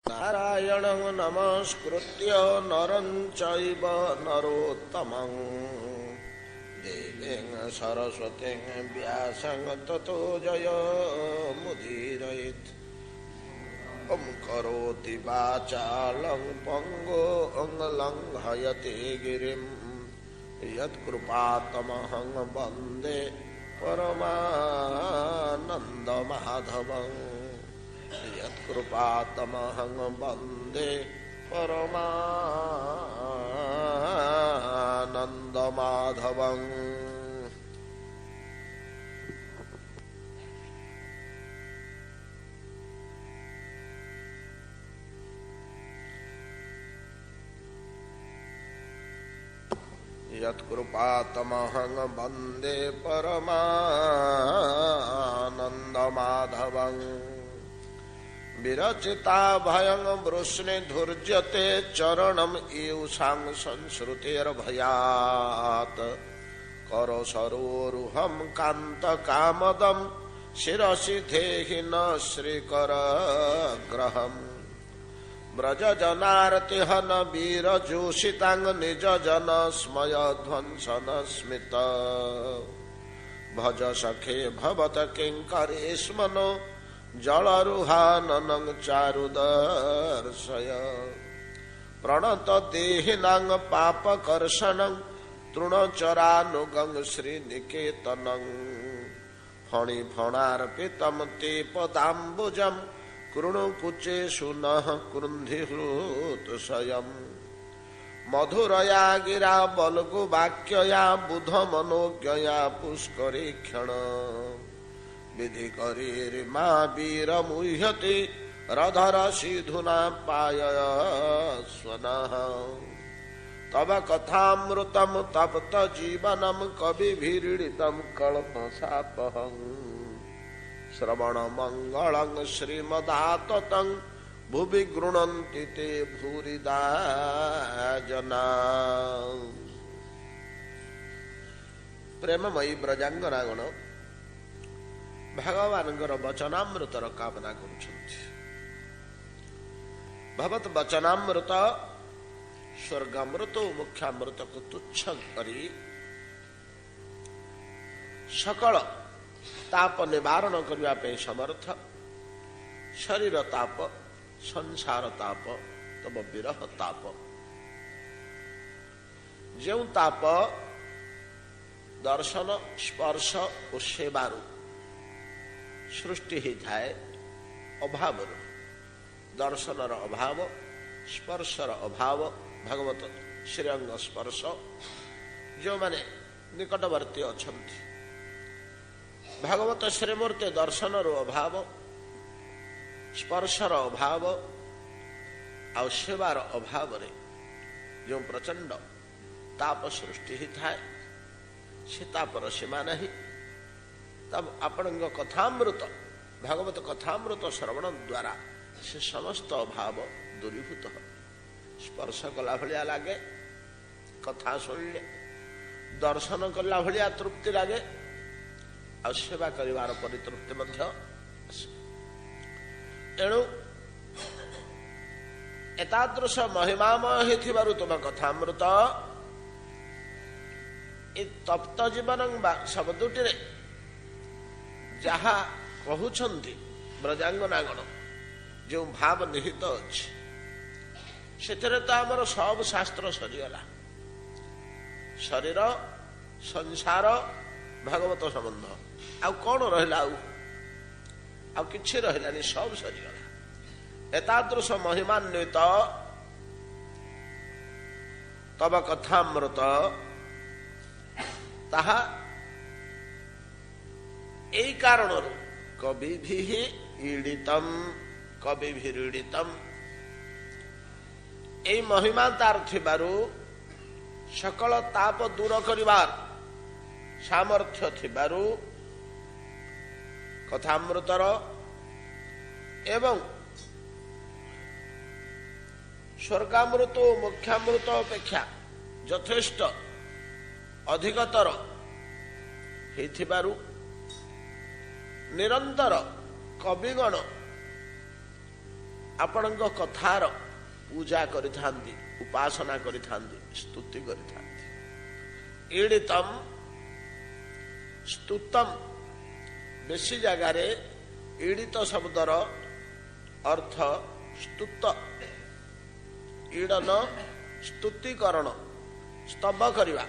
नारायणं नमस्कृत्य नरं चैव नरोत्तमं देवीं सरस्वतीं व्यासं ततो जयमुदीरयेत्। करोति वाचालं पङ्गुं लङ्घयति गिरिं यत्कृपातमहं वन्दे परमानन्दमाधवं। यत्कृपातमहं वन्दे परमानन्दमाधवं। यत्कृपातमहं वन्दे परमानन्दमाधवं। विरचिता भयं वृष्णि धुर्जते चरणम् ईयुषां संश्रुतेर्भयात्। करसरोरुहं कान्तकामदं शिरसि धेहि न श्रीकरग्रहम्। व्रजजनार्तिहन वीरजोषितां निजजन स्मयध्वंसन स्मित। भज सखे भवत किङ्करेष्मनो जलरुहाननं चारुदर्शय। प्रणत देहिनां पापकर्षणं तृणचरानुगं श्रीनिकेतनं। फणिफणार्पितं ते पदाम्बुजं कृणुकुचेषु नः कृन्धिहृत्सयम्। मधुरया गिरा बल्गुवाक्यया बुधमनोज्ञया पुष्करीक्षण। विधि करीरिमा वीरमुह्यति रधर सिधुना पायस्वनः। तव कथामृतं तप्त जीवनं कविभिरीडितं कल्पशापहं। श्रवणमङ्गलं श्रीमदाततं भुवि गृह्णन्ति ते भूरिदा जना। प्रेममयी ब्रजांगनागण भगवानଙ୍କର वचनामृतर कामना କରୁଛନ୍ତି। भगवत वचनामृत स्वर्गामृत और मुख्यामृत को तुच्छ करी सकल ताप निवारण करने पे समर्थ। शरीर ताप, संसार ताप, तब विरह ताप। जो ताप दर्शन स्पर्श और सेवारू सृष्टि ही थाए अभाव। दर्शनर अभाव, स्पर्शर अभाव, भगवत श्रीअंग स्पर्श जो माने निकटवर्ती अछंती। भगवत श्रीमूर्ति दर्शनर अभाव, स्पर्शर अभाव और सेवार अभाव रे जो प्रचंड ताप सृष्टि ही थाए से तापर सीमा नहीं। तब आपण कथामृत भगवत कथामृत श्रवण द्वारा से समस्त अभाव दूरीभूत हो। स्पर्श कला भलिया लागे, कथा शुणिले दर्शन कला भलिया तृप्ति लागे, और सेवा करिवार परितृप्ति मध्य। एणु एतादृश महिमामय हेथिबारु तुम कथामृत ए तप्त जीवन शब्दटी जहा कहउछंती ब्रजांगनागण जो भाव निहित अछि सेतरे तो आमर सब शास्त्र सरीगला। शरीर संसार भागवत संबंध आउ कौन रहिला, आउ किछि रहिलानी, सब सरीगला। एतादृश महिमान्वित तब कथामृत ताहा এই কারণରୁ কবিভিঃ ईडितम কবিভিरीडितम এই মহিমা তার থিবারু সকল তাপ দূর করিবার সামর্থ্য থিবারু কথামৃতর এবং স্বর্গামৃত ও মুখ্যামৃত অপেক্ষা যথেষ্ট অধিকতর ହେଇଥିବାରୁ निरंतर कविगण ଆପଣଙ୍କ କଥାର ପୂଜା କରିଥାନ୍ତି, ଉପାସନା କରିଥାନ୍ତି, ସ୍ତୁତି କରିଥାନ୍ତି। ଈଡ଼ିତମ୍ ସ୍ତୁତମ୍, ବେଶୀ ଜାଗାରେ ଈଡ଼ିତ ଶବ୍ଦର ଅର୍ଥ ସ୍ତୁତ, ଈଡ଼ନ ସ୍ତୁତିକରଣ, ସ୍ତବ କରିବା,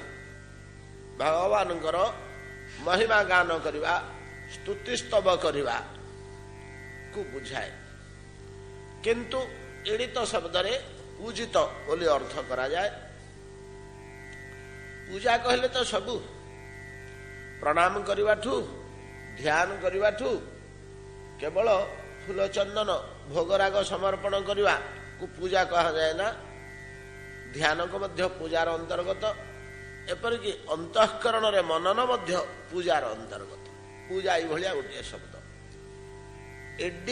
ଭଗବାନଙ୍କର ମହିମା ଗାନ କରିବା, ସ୍ତୁତି ସ୍ତବ କରିବା କୁ ବୁଝାଏ। କିନ୍ତୁ ଈଡ଼ିତ ଶବ୍ଦରେ ପୂଜିତ ବୋଲି ଅର୍ଥ କରାଯାଏ। ପୂଜା କହିଲେ ତ ସବୁ, ପ୍ରଣାମ କରିବାଠୁ, ଧ୍ୟାନ କରିବାଠୁ, କେବଳ ଫୁଲ ଚନ୍ଦନ ଭୋଗରାଗ ସମର୍ପଣ କରିବାକୁ ପୂଜା କୁହାଯାଏ ନା, ଧ୍ୟାନକୁ ମଧ୍ୟ ପୂଜାର ଅନ୍ତର୍ଗତ। ଏପରିକି ଅନ୍ତଃକରଣରେ ମନନ ମଧ୍ୟ ପୂଜାର ଅନ୍ତର୍ଗତ। ପୂଜା ଏଇଭଳିଆ ଗୋଟିଏ ଶବ୍ଦ। ଏଡ୍ୟ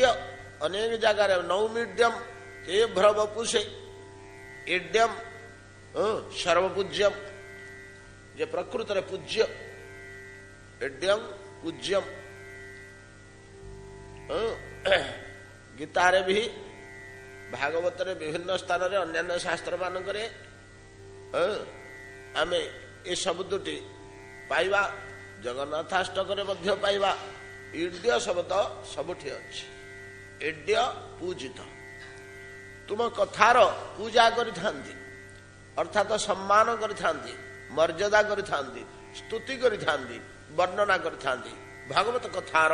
ଅନେକ ଜାଗାରେ ନୌମିଡ୍ୟମ୍ ତେ ଭ୍ରବପୁଷେ, ଏଡ୍ୟମ୍ ସର୍ବପୂଜ୍ୟମ୍, ଯେ ପ୍ରକୃତରେ ପୂଜ୍ୟ, ଏଡ୍ୟମ୍ ପୂଜ୍ୟମ୍। ଗୀତାରେ ବି, ଭାଗବତରେ, ବିଭିନ୍ନ ସ୍ଥାନରେ, ଅନ୍ୟାନ୍ୟ ଶାସ୍ତ୍ର ମାନଙ୍କରେ ଆମେ ଏ ଶବ୍ଦଟି ପାଇବା, ଜଗନ୍ନାଥାଷ୍ଟକରେ ମଧ୍ୟ ପାଇବା। ଈଡ୍ୟ ଶବ୍ଦ ସବୁଠି ଅଛି। ଏଡ୍ୟ ପୂଜିତ, ତୁମ କଥାର ପୂଜା କରିଥାନ୍ତି, ଅର୍ଥାତ ସମ୍ମାନ କରିଥାନ୍ତି, ମର୍ଯ୍ୟାଦା କରିଥାନ୍ତି, ସ୍ତୁତି କରିଥାନ୍ତି, ବର୍ଣ୍ଣନା କରିଥାନ୍ତି। ଭାଗବତ କଥାର,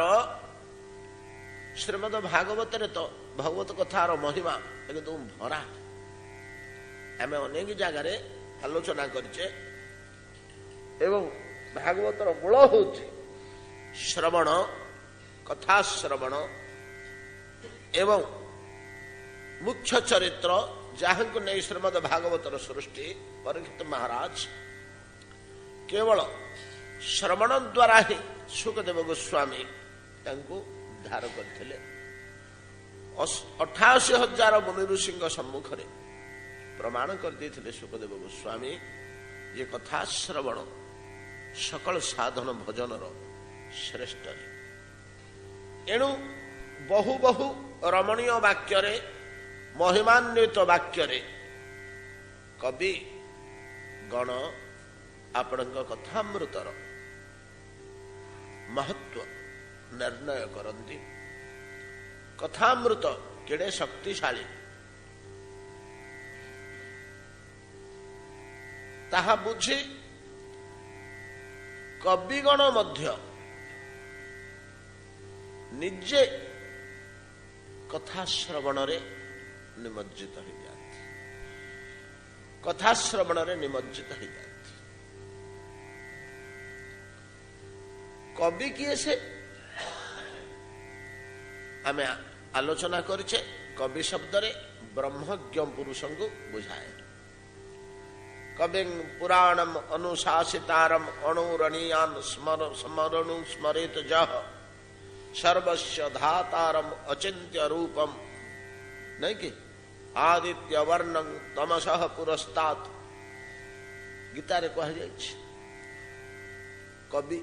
ଶ୍ରୀମଦ ଭାଗବତରେ ତ ଭଗବତ କଥାର ମହିମା ଏକଦମ ଭରା। ଆମେ ଅନେକ ଜାଗାରେ ଆଲୋଚନା କରିଛେ। ଏବଂ ଭାଗବତର ମୂଳ ହେଉଛି ଶ୍ରବଣ, କଥା ଶ୍ରବଣ ଏବଂ ମୁଖ୍ୟ ଚରିତ୍ର, ଯାହାଙ୍କୁ ନେଇ ଶ୍ରୀମଦ ଭାଗବତର ସୃଷ୍ଟି। ପରୀକ୍ଷିତ ମହାରାଜ କେବଳ ଶ୍ରବଣ ଦ୍ୱାରା ହିଁ ସୁଖଦେବ ଗୋସ୍ୱାମୀ ତାଙ୍କୁ ଉଦ୍ଧାର କରିଥିଲେ। 88,000 ମୁନି ଋଷିଙ୍କ ସମ୍ମୁଖରେ ପ୍ରମାଣ କରିଦେଇଥିଲେ ସୁଖଦେବ ଗୋସ୍ୱାମୀ ଯେ କଥା ଶ୍ରବଣ ସକଳ ସାଧନ ଭଜନର ଶ୍ରେଷ୍ଠ। ଏଣୁ ବହୁ ବହୁ ରମଣୀୟ ବାକ୍ୟରେ, ମହିମାନ୍ୱିତ ବାକ୍ୟରେ କବି ଗଣ ଆପଣଙ୍କ କଥାମୃତର ମହତ୍ଵ ନିର୍ଣ୍ଣୟ କରନ୍ତି। କଥାମୃତ କେଡ଼େ ଶକ୍ତିଶାଳୀ ତାହା ବୁଝି କବିଗଣ ମଧ୍ୟ ନିଜେ କଥା ଶ୍ରବଣରେ ନିମଜ୍ଜିତ ହୋଇଯାନ୍ତି, କଥା ଶ୍ରବଣରେ ନିମଜ୍ଜିତ ହୋଇଯାନ୍ତି। କବି କିଏ ସେ ଆମେ ଆଲୋଚନା କରିଛେ। କବି ଶବ୍ଦରେ ବ୍ରହ୍ମଜ୍ଞ ପୁରୁଷଙ୍କୁ ବୁଝାଏ। କବିଂ ପୁରାଣମ୍ ଅନୁଶାସିତାରମ୍ ଅଣୁରଣୀୟାନ୍ ସ୍ମରଣୁ ସ୍ମରେତ ଯଃ ସର୍ବସ୍ୟ ଧାତାରମ୍ ଅଚିନ୍ତ୍ୟ ରୂପମ୍, ନାଇଁ କି? ଆଦିତ୍ୟ ବର୍ଣ୍ଣଂ ତମସଃ ପୁରସ୍ତାତ୍, ଗୀତାରେ କୁହାଯାଇଛି। କବି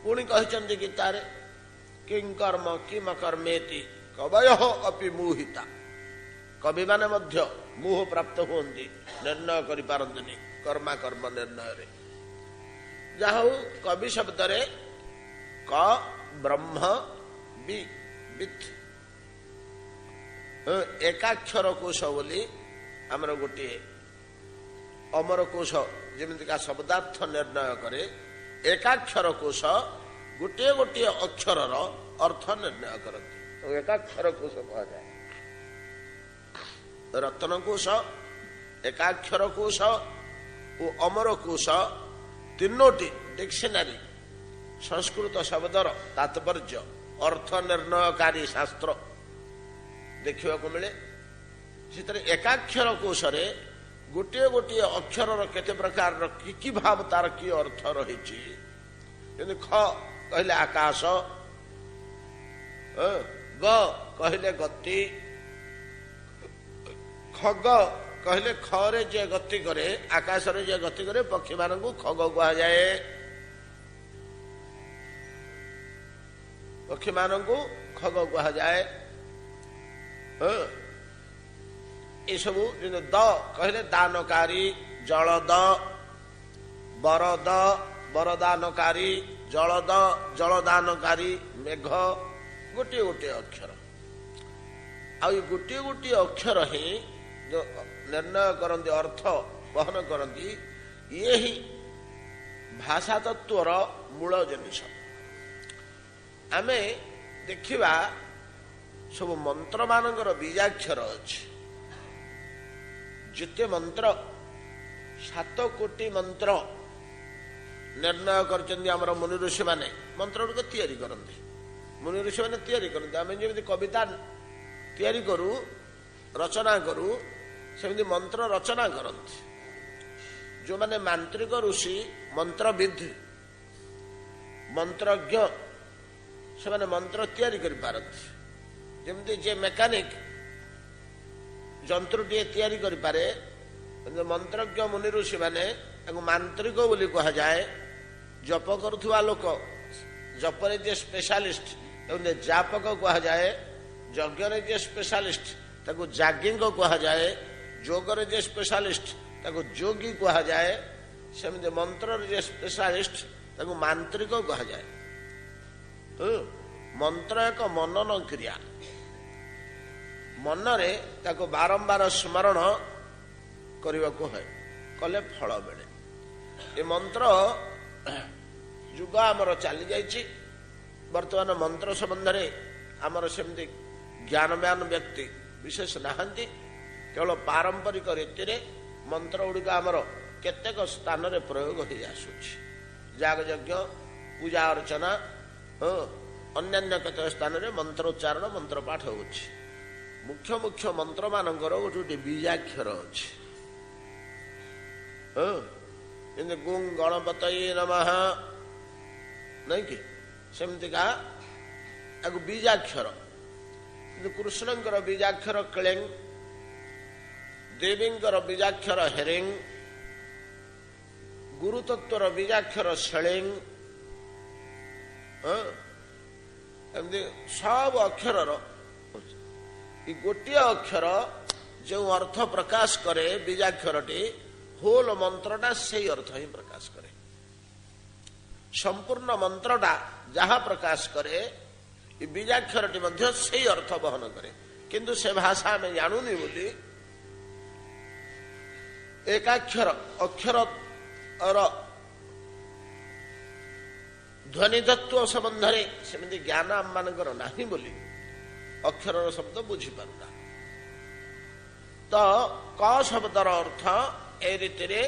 ପୁଣି କହିଛନ୍ତି ଗୀତାରେ, କିଂ କର୍ମ କିମ କର୍ମେତି କବୟଃ ଅପି ମୋହିତା। କବିମାନେ ମଧ୍ୟ ମୋହ ପ୍ରାପ୍ତ ହୁଅନ୍ତି, ନିର୍ଣ୍ଣୟ କରିପାରନ୍ତିନି କର୍ମା କର୍ମ ନିର୍ଣ୍ଣୟରେ। ଯାହା ହଉ, କବି ଶବ୍ଦରେ କ ବ୍ରହ୍ମ ବି ବିତ୍, ଏକାକ୍ଷର କୋଶ ବୋଲି ଆମର ଗୋଟିଏ ଅମର କୋଶ ଯେମିତିକା ଶବ୍ଦାର୍ଥ ନିର୍ଣ୍ଣୟ କରେ, ଏକାକ୍ଷର କୋଶ ଗୋଟିଏ ଗୋଟିଏ ଅକ୍ଷରର ଅର୍ଥ ନିର୍ଣ୍ଣୟ କରନ୍ତି। ଏକାକ୍ଷର କୋଶ କୁହାଯାଏ। ରତ୍ନକୋଶ, ଏକାକ୍ଷର କୋଶ ଓ ଅମର କୋଶ ତିନୋଟି ଡିକ୍ସନାରୀ ସଂସ୍କୃତ ଶବ୍ଦର ତାତ୍ପର୍ଯ୍ୟ, ଅର୍ଥ ନିର୍ଣ୍ଣୟକାରୀ ଶାସ୍ତ୍ର ଦେଖିବାକୁ ମିଳେ। ସେଥିରେ ଏକାକ୍ଷର କୋଶରେ ଗୋଟିଏ ଗୋଟିଏ ଅକ୍ଷରର କେତେ ପ୍ରକାରର କି ଭାବ, ତାର କି ଅର୍ଥ ରହିଛି। କିନ୍ତୁ ଖ କହିଲେ ଆକାଶ, ଗ କହିଲେ ଗତି, ଖଗ କହିଲେ ଖରେ ଯିଏ ଗତି କରେ, ଆକାଶରେ ଯିଏ ଗତି କରେ, ପକ୍ଷୀମାନଙ୍କୁ ଖଗ କୁହାଯାଏ। ପକ୍ଷୀମାନଙ୍କୁ लेखक कहुए ये सब द कहले दानकारी जलद बरद बरदानकारी जलद जलदानकारी मेघ गोटे गोटे अक्षर आ गोटे गोटे अक्षर ही जो निर्णय करती अर्थ बहन करती ये ही भाषा तत्वर मूल जिनिस आमे देखिबा सब मंत्र मानकर बीजाक्षर अच्छे जिते मंत्र 7 कोटी मंत्र निर्णय कर मुनि ऋषि माने मंत्र गुड़िक तैयारी करते मुनि ऋषि मैंने तैयारी करते आम जमी कविता तैयारी करू रचना करू सेमती मंत्र रचना करते जो माने मांत्रिक ऋषि मंत्रविद मंत्रज्ञ से माने मंत्र तैयारी कर पारती जमती जे मेकानिक जंत्रटीए तैयारी कर पारे मंत्रज्ञ मुनि ऋषि माने मांत्रिक बोली कह जाए जप करुवा लोक जपरे जे स्पेशलिस्ट जापक कह जाए यज्ञ जे स्पेशलिस्ट ताको जागिंग कह जाए जोगर जे स्पेशलिस्ट ताको जोगी कह जाए सेमती मंत्र जे स्पेशलिस्ट ताको मांत्रिक कह जाए मंत्र एक मनन क्रिया मनरे ताको बारंबार स्मरण करने को है कले फल मिले ये मंत्र युग आमर चली जाइए वर्तमान मंत्र संबंध में आमर सेमती ज्ञानवान व्यक्ति विशेष नहांती केवल पारंपरिक रीति रे मंत्र गुड़िक आमर केतेक स्थान रे प्रयोग हो आसुछि जाग यज्ञ पूजा अर्चना अन्य केतेक स्थान रे मंत्रोच्चारण मंत्र पाठ होछि मुख्य मुख्य मंत्र मानकर गोटे बीजाक्षर अच्छे गुं गणपत नमः नहीं कि सेमतिका बीजाक्षर कृष्णंकर बीजाक्षर क्लेंग देवींकर बीजाक्षर हेरिंग गुरुतत्वर बीजाक्षर शेलिंग सब अक्षर गोटे अक्षर जो अर्थ प्रकाश करे बीजाक्षरटी होल मंत्रटा से अर्थ ही प्रकाश करे संपूर्ण मंत्रटा जहाँ प्रकाश करे बीजाक्षरटी मध्य से अर्थ बहन करे किंतु से भाषा में जानूनी बोली एकाक्षर अक्षर और ध्वनि तत्व संबंध में सेमती ज्ञान आम मानकर नहीं बोली अक्षर शब्द बुझी पारुना तो क शब्दर अर्थ ए रीति रे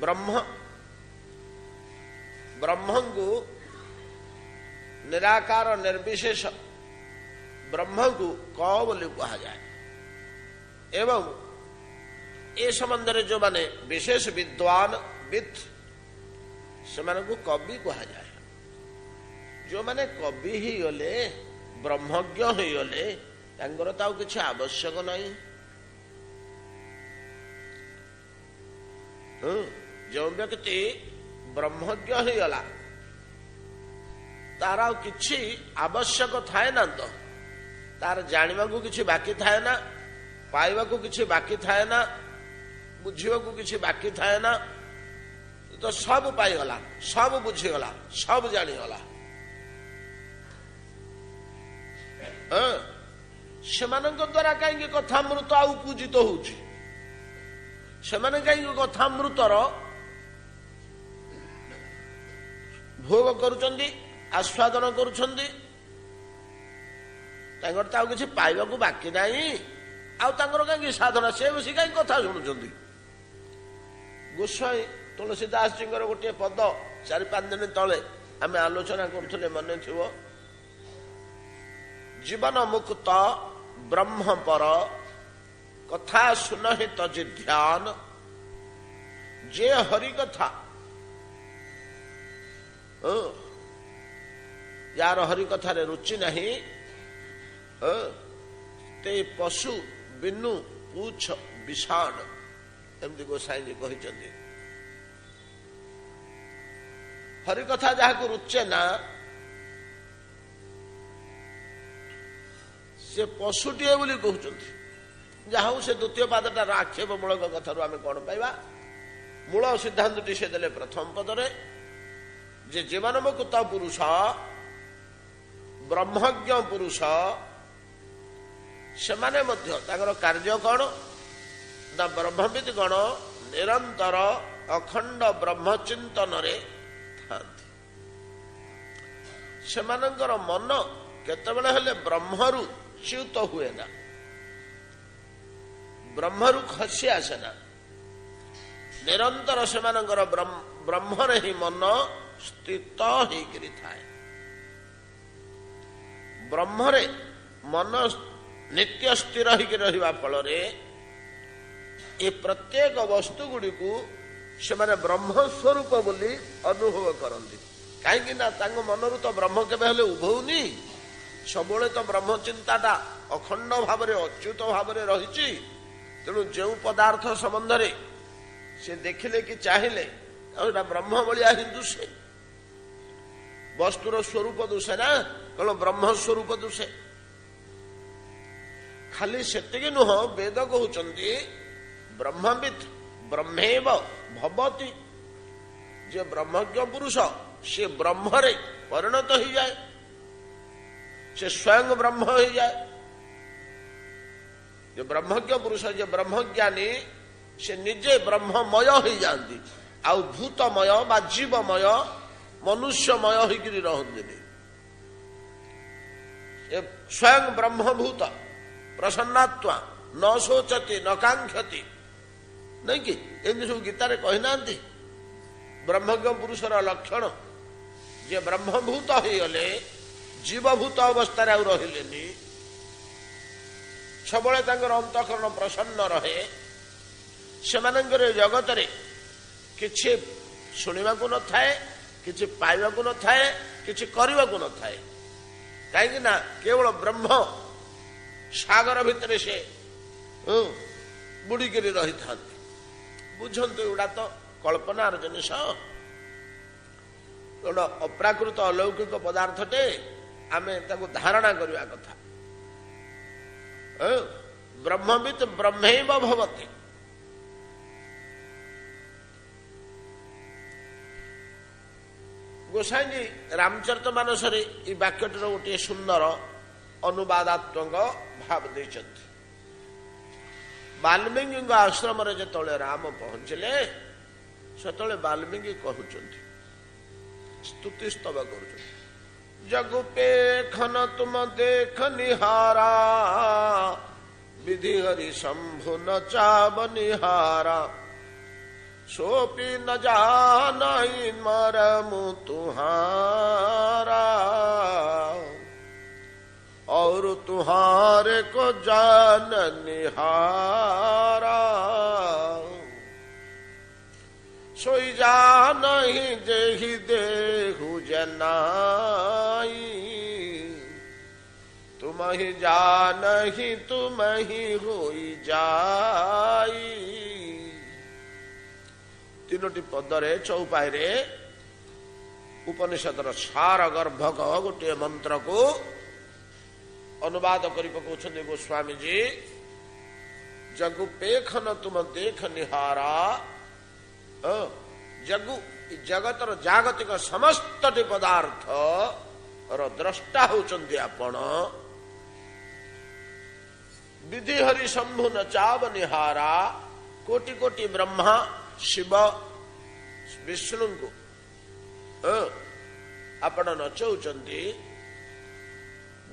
ब्रह्म ब्रह्म को निराकार निर्विशेष ब्रह्म को क बोली कहा जाए एवं ए संबंध में जो माने विशेष विद्वान विद से कवि कहा जाए जो माने कवि ही गले ब्रह्मज्ञ हो गले ताऊ किसी आवश्यक नहीं जो व्यक्ति ब्रह्मज्ञ हो गला तार किसी आवश्यक थाए ना तो तार जानिबा को किसी बाकी थाए ना पाइबा को किसी बाकी थाए ना बुझिबा को किसी बाकी थाए ना तो सब पाईगला सब बुझीगला सब जानीगला द्वारा कहीं कथामृत आउ पूजित होउछि सेमाने कहीं कथामृतर भोग करुचंदी आस्वादन करुचंदी तांकर ताउ किछि पाइबाकू बाकी नाही आउ तांकर कहीं साधना से बसी कहीं कथा शुणुचंदी गोस्वामी तुलसीदास जी गोटे पद 4-5 दिन तले आम आलोचना करुले मन थी जीवन मुक्त ब्रह्म पर कथा सुनहि तज ध्यान जे हरि कथा यार हरि कथार रुचि नहीं ते पशु बिनु पूछ विषाण एमती गोसाई जी कहते हरि कथा जहाँ को रुचे ना ସେ ପଶୁଟିଏ ବୋଲି କହୁଛନ୍ତି। ଯାହା ହଉ ସେ ଦ୍ୱିତୀୟ ପାଦଟାର ଆକ୍ଷେପ ମୂଳକ କଥାରୁ ଆମେ କଣ ପାଇବା? ମୂଳ ସିଦ୍ଧାନ୍ତଟି ସେ ଦେଲେ ପ୍ରଥମ ପଦରେ ଯେ ଜୀବନମୁକ୍ତ ପୁରୁଷ, ବ୍ରହ୍ମଜ୍ଞ ପୁରୁଷ, ସେମାନେ ମଧ୍ୟ ତାଙ୍କର କାର୍ଯ୍ୟ କଣ ନା ବ୍ରହ୍ମବିଦ୍ ଗଣ ନିରନ୍ତର ଅଖଣ୍ଡ ବ୍ରହ୍ମଚିନ୍ତନରେ ଥାନ୍ତି। ସେମାନଙ୍କର ମନ କେତେବେଳେ ହେଲେ ବ୍ରହ୍ମରୁ ଚ୍ୟୁତ ହୁଏ ନା, ବ୍ରହ୍ମରୁ ଖସି ଆସେ ନା। ନିରନ୍ତର ସେମାନଙ୍କର ବ୍ରହ୍ମରେ ହିଁ ମନ ସ୍ଥିତ ହେଇକିରି ଥାଏ। ବ୍ରହ୍ମରେ ମନ ନିତ୍ୟ ସ୍ଥିର ହେଇକି ରହିବା ଫଳରେ ଏ ପ୍ରତ୍ୟେକ ବସ୍ତୁ ଗୁଡ଼ିକୁ ସେମାନେ ବ୍ରହ୍ମ ସ୍ୱରୂପ ବୋଲି ଅନୁଭବ କରନ୍ତି। କାହିଁକି ନା ତାଙ୍କ ମନରୁ ତ ବ୍ରହ୍ମ କେବେ ହେଲେ ଉଭଉନି, ସବୁବେଳେ ତ ବ୍ରହ୍ମ ଚିନ୍ତାଟା ଅଖଣ୍ଡ ଭାବରେ ଅଚ୍ୟୁତ ଭାବରେ ରହିଛି। ତେଣୁ ଯେଉଁ ପଦାର୍ଥ ସମ୍ବନ୍ଧରେ ସେ ଦେଖିଲେ କି ଚାହିଁଲେ ଆଉ ଏଟା ବ୍ରହ୍ମ ଭଳିଆ ହିଁ ଦୁଷେ। ବସ୍ତୁର ସ୍ୱରୂପ ଦୁଷେ ନା, କଣ ବ୍ରହ୍ମ ସ୍ୱରୂପ ଦୁଷେ। ଖାଲି ସେତିକି ନୁହଁ, ବେଦ କହୁଛନ୍ତି ବ୍ରହ୍ମବିତ୍ ବ୍ରହ୍ମେବ ଭବତି। ଯେ ବ୍ରହ୍ମଜ୍ଞ ପୁରୁଷ ସେ ବ୍ରହ୍ମରେ ପରିଣତ ହେଇଯାଏ, ସେ ସ୍ୱୟଂ ବ୍ରହ୍ମ ହେଇଯାଏ। ଯେ ବ୍ରହ୍ମଜ୍ଞ ପୁରୁଷ, ଯେ ବ୍ରହ୍ମଜ୍ଞାନୀ, ସେ ନିଜେ ବ୍ରହ୍ମମୟ ହେଇଯାଆନ୍ତି। ଆଉ ଭୂତମୟ ବା ଜୀବମୟ ମନୁଷ୍ୟମୟ ହେଇକିରି ରହନ୍ତିନି। ସ୍ୱୟଂ ବ୍ରହ୍ମଭୂତ ପ୍ରସନ୍ନାତ୍ମା ନ ଶୋଚତି ନ କାଙ୍କ୍ଷତି, ନାଇଁ କି? ଏମିତି ସବୁ ଗୀତାରେ କହିନାହାନ୍ତି। ବ୍ରହ୍ମଜ୍ଞ ପୁରୁଷର ଲକ୍ଷଣ ଯେ ବ୍ରହ୍ମଭୂତ ହେଇଗଲେ ଜୀବଭୂତ ଅବସ୍ଥାରେ ଆଉ ରହିଲେନି, ସବୁବେଳେ ତାଙ୍କର ଅନ୍ତଃକରଣ ପ୍ରସନ୍ନ ରହେ। ସେମାନଙ୍କର ଜଗତରେ କିଛି ଶୁଣିବାକୁ ନଥାଏ, କିଛି ପାଇବାକୁ ନଥାଏ, କିଛି କରିବାକୁ ନଥାଏ। କାହିଁକି ନା କେବଳ ବ୍ରହ୍ମ ସାଗର ଭିତରେ ସେ ବୁଡ଼ିକିରି ରହିଥାନ୍ତି। ବୁଝନ୍ତୁ, ଏଗୁଡ଼ା ତ କଳ୍ପନାର ଜିନିଷ, ଗୋଟେ ଅପ୍ରାକୃତ ଅଲୌକିକ ପଦାର୍ଥଟେ। ଆମେ ତାକୁ ଧାରଣା କରିବା କଥା। ବ୍ରହ୍ମବିତ୍ ବ୍ରହ୍ମୈବ ଭବତି। ଗୋସାଇଁଜୀ ରାମଚରିତମାନସରେ ଏହି ବାକ୍ୟଟିର ଗୋଟିଏ ସୁନ୍ଦର ଅନୁବାଦାତ୍ମକ ଭାବ ଦେଇଛନ୍ତି। ବାଲ୍ମୀକିଙ୍କ ଆଶ୍ରମରେ ଯେତେବେଳେ ରାମ ପହଞ୍ଚିଲେ, ସେତେବେଳେ ବାଲ୍ମୀକି କହୁଛନ୍ତି, ସ୍ତୁତି ସ୍ତବ କରୁଛନ୍ତି, ଜଗୁପେଖନ ତୁମ ଦେଖ ନିହାରା, ବିଧି ହରି ଶମ୍ଭୁ ନ ଚାବ ନିହାରା, सोपी न जानई मरमु तुहारा, और तुहारे को जान निहारा, सोई जानहि जेहि देहु जनाई, तुम ही जानहि तुम ही होई जाई। तीनोटी पदरे चौपाईरे उपनिषदर सार गर्भक गोटे मंत्र को अनुवाद कर पकाउछन्ति गोस्वामी जी। जगु पेखन तुम देख निहारा, जगु जगतर जागतिक समस्त पदार्थ र द्रष्टा होउछन्ति आपण। विधि हरि शंभु न चाव निहारा, कोटि कोटि ब्रह्मा शिव विष्णु को आपण नचौचंती।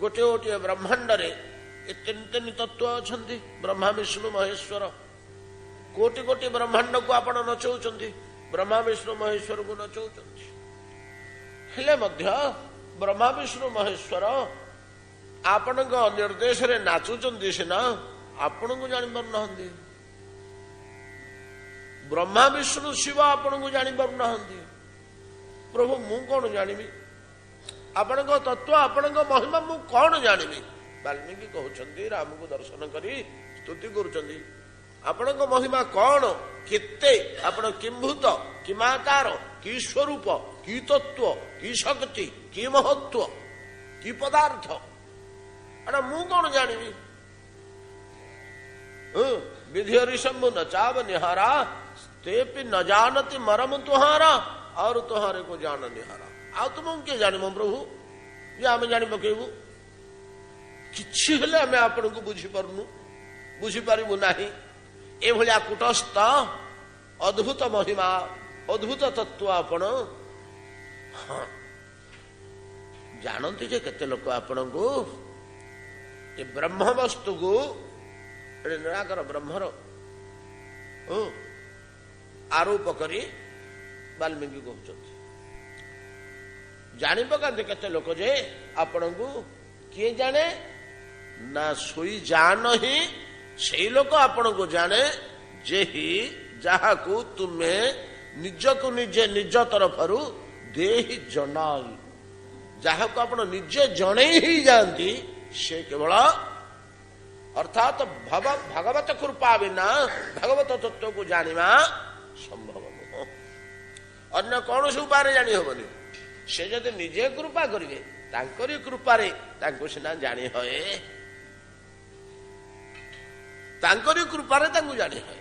गोटे गोटे ब्रह्मांड रे तीन तीन तत्व अछंती, ब्रह्मा विष्णु महेश्वर। कोटि कोटि ब्रह्मांड को आपण नचौचंती, ब्रह्मा विष्णु महेश्वर को नचौचंती। हेले मध्य ब्रह्मा विष्णु महेश्वर आपण निर्देश रे नाचुचंती सिना, आपण को जानि पारनाहंती। ब्रह्मा विष्णु शिव आपण को जानी पारु नाहंती। प्रभु मु कौन जानिबी आपण तत्व, आपण महिमा मु कौन जानिबी। वाल्मीकि कहउछन्ती राम को दर्शन करी स्तुति करूछन्ती, आपण महिमा कौन, केते आपण किंभूत, किमाकार, की स्वरूप, की तत्व, की शक्ति, की महत्व, की पदार्थ, अरे मु कौन जानी विधि शंभु न चाव निहारा ते न जानती मरम तुहारा और तुहारे को जान निहारा आ तुम किए जानव प्रभु जे आम जानी पकेबू किछि हेले आम आपण को बुझीपारनु बुझीपारू ना एभलिया कुटस्थ अद्भुत महिमा अद्भुत तत्व आपण हाँ जानती जे केते लोक आपण को ये ब्रह्म वस्तु को निराकार ब्रह्मर आरोप करी वाल्मीकि कहते जानी पकाते केते लोक जे आपण को किए जाने ना सोई जान ही से लोक आपण को जाने जे ही जहा को तुम्हें निज को निजे निज तरफरु दे ही जनाई जहा को आपण निजे जणे ही जानती से केवल अर्थात भगवत कृपा बिना भगवत तत्व को जानिबा संभव नुह अन्य कौन से उपाय जानी हबनी से जदि निजे कृपा करिवे तांकरी कृपारे तांको सिना जानी होए तांकरी कृपारे तांको जानी होए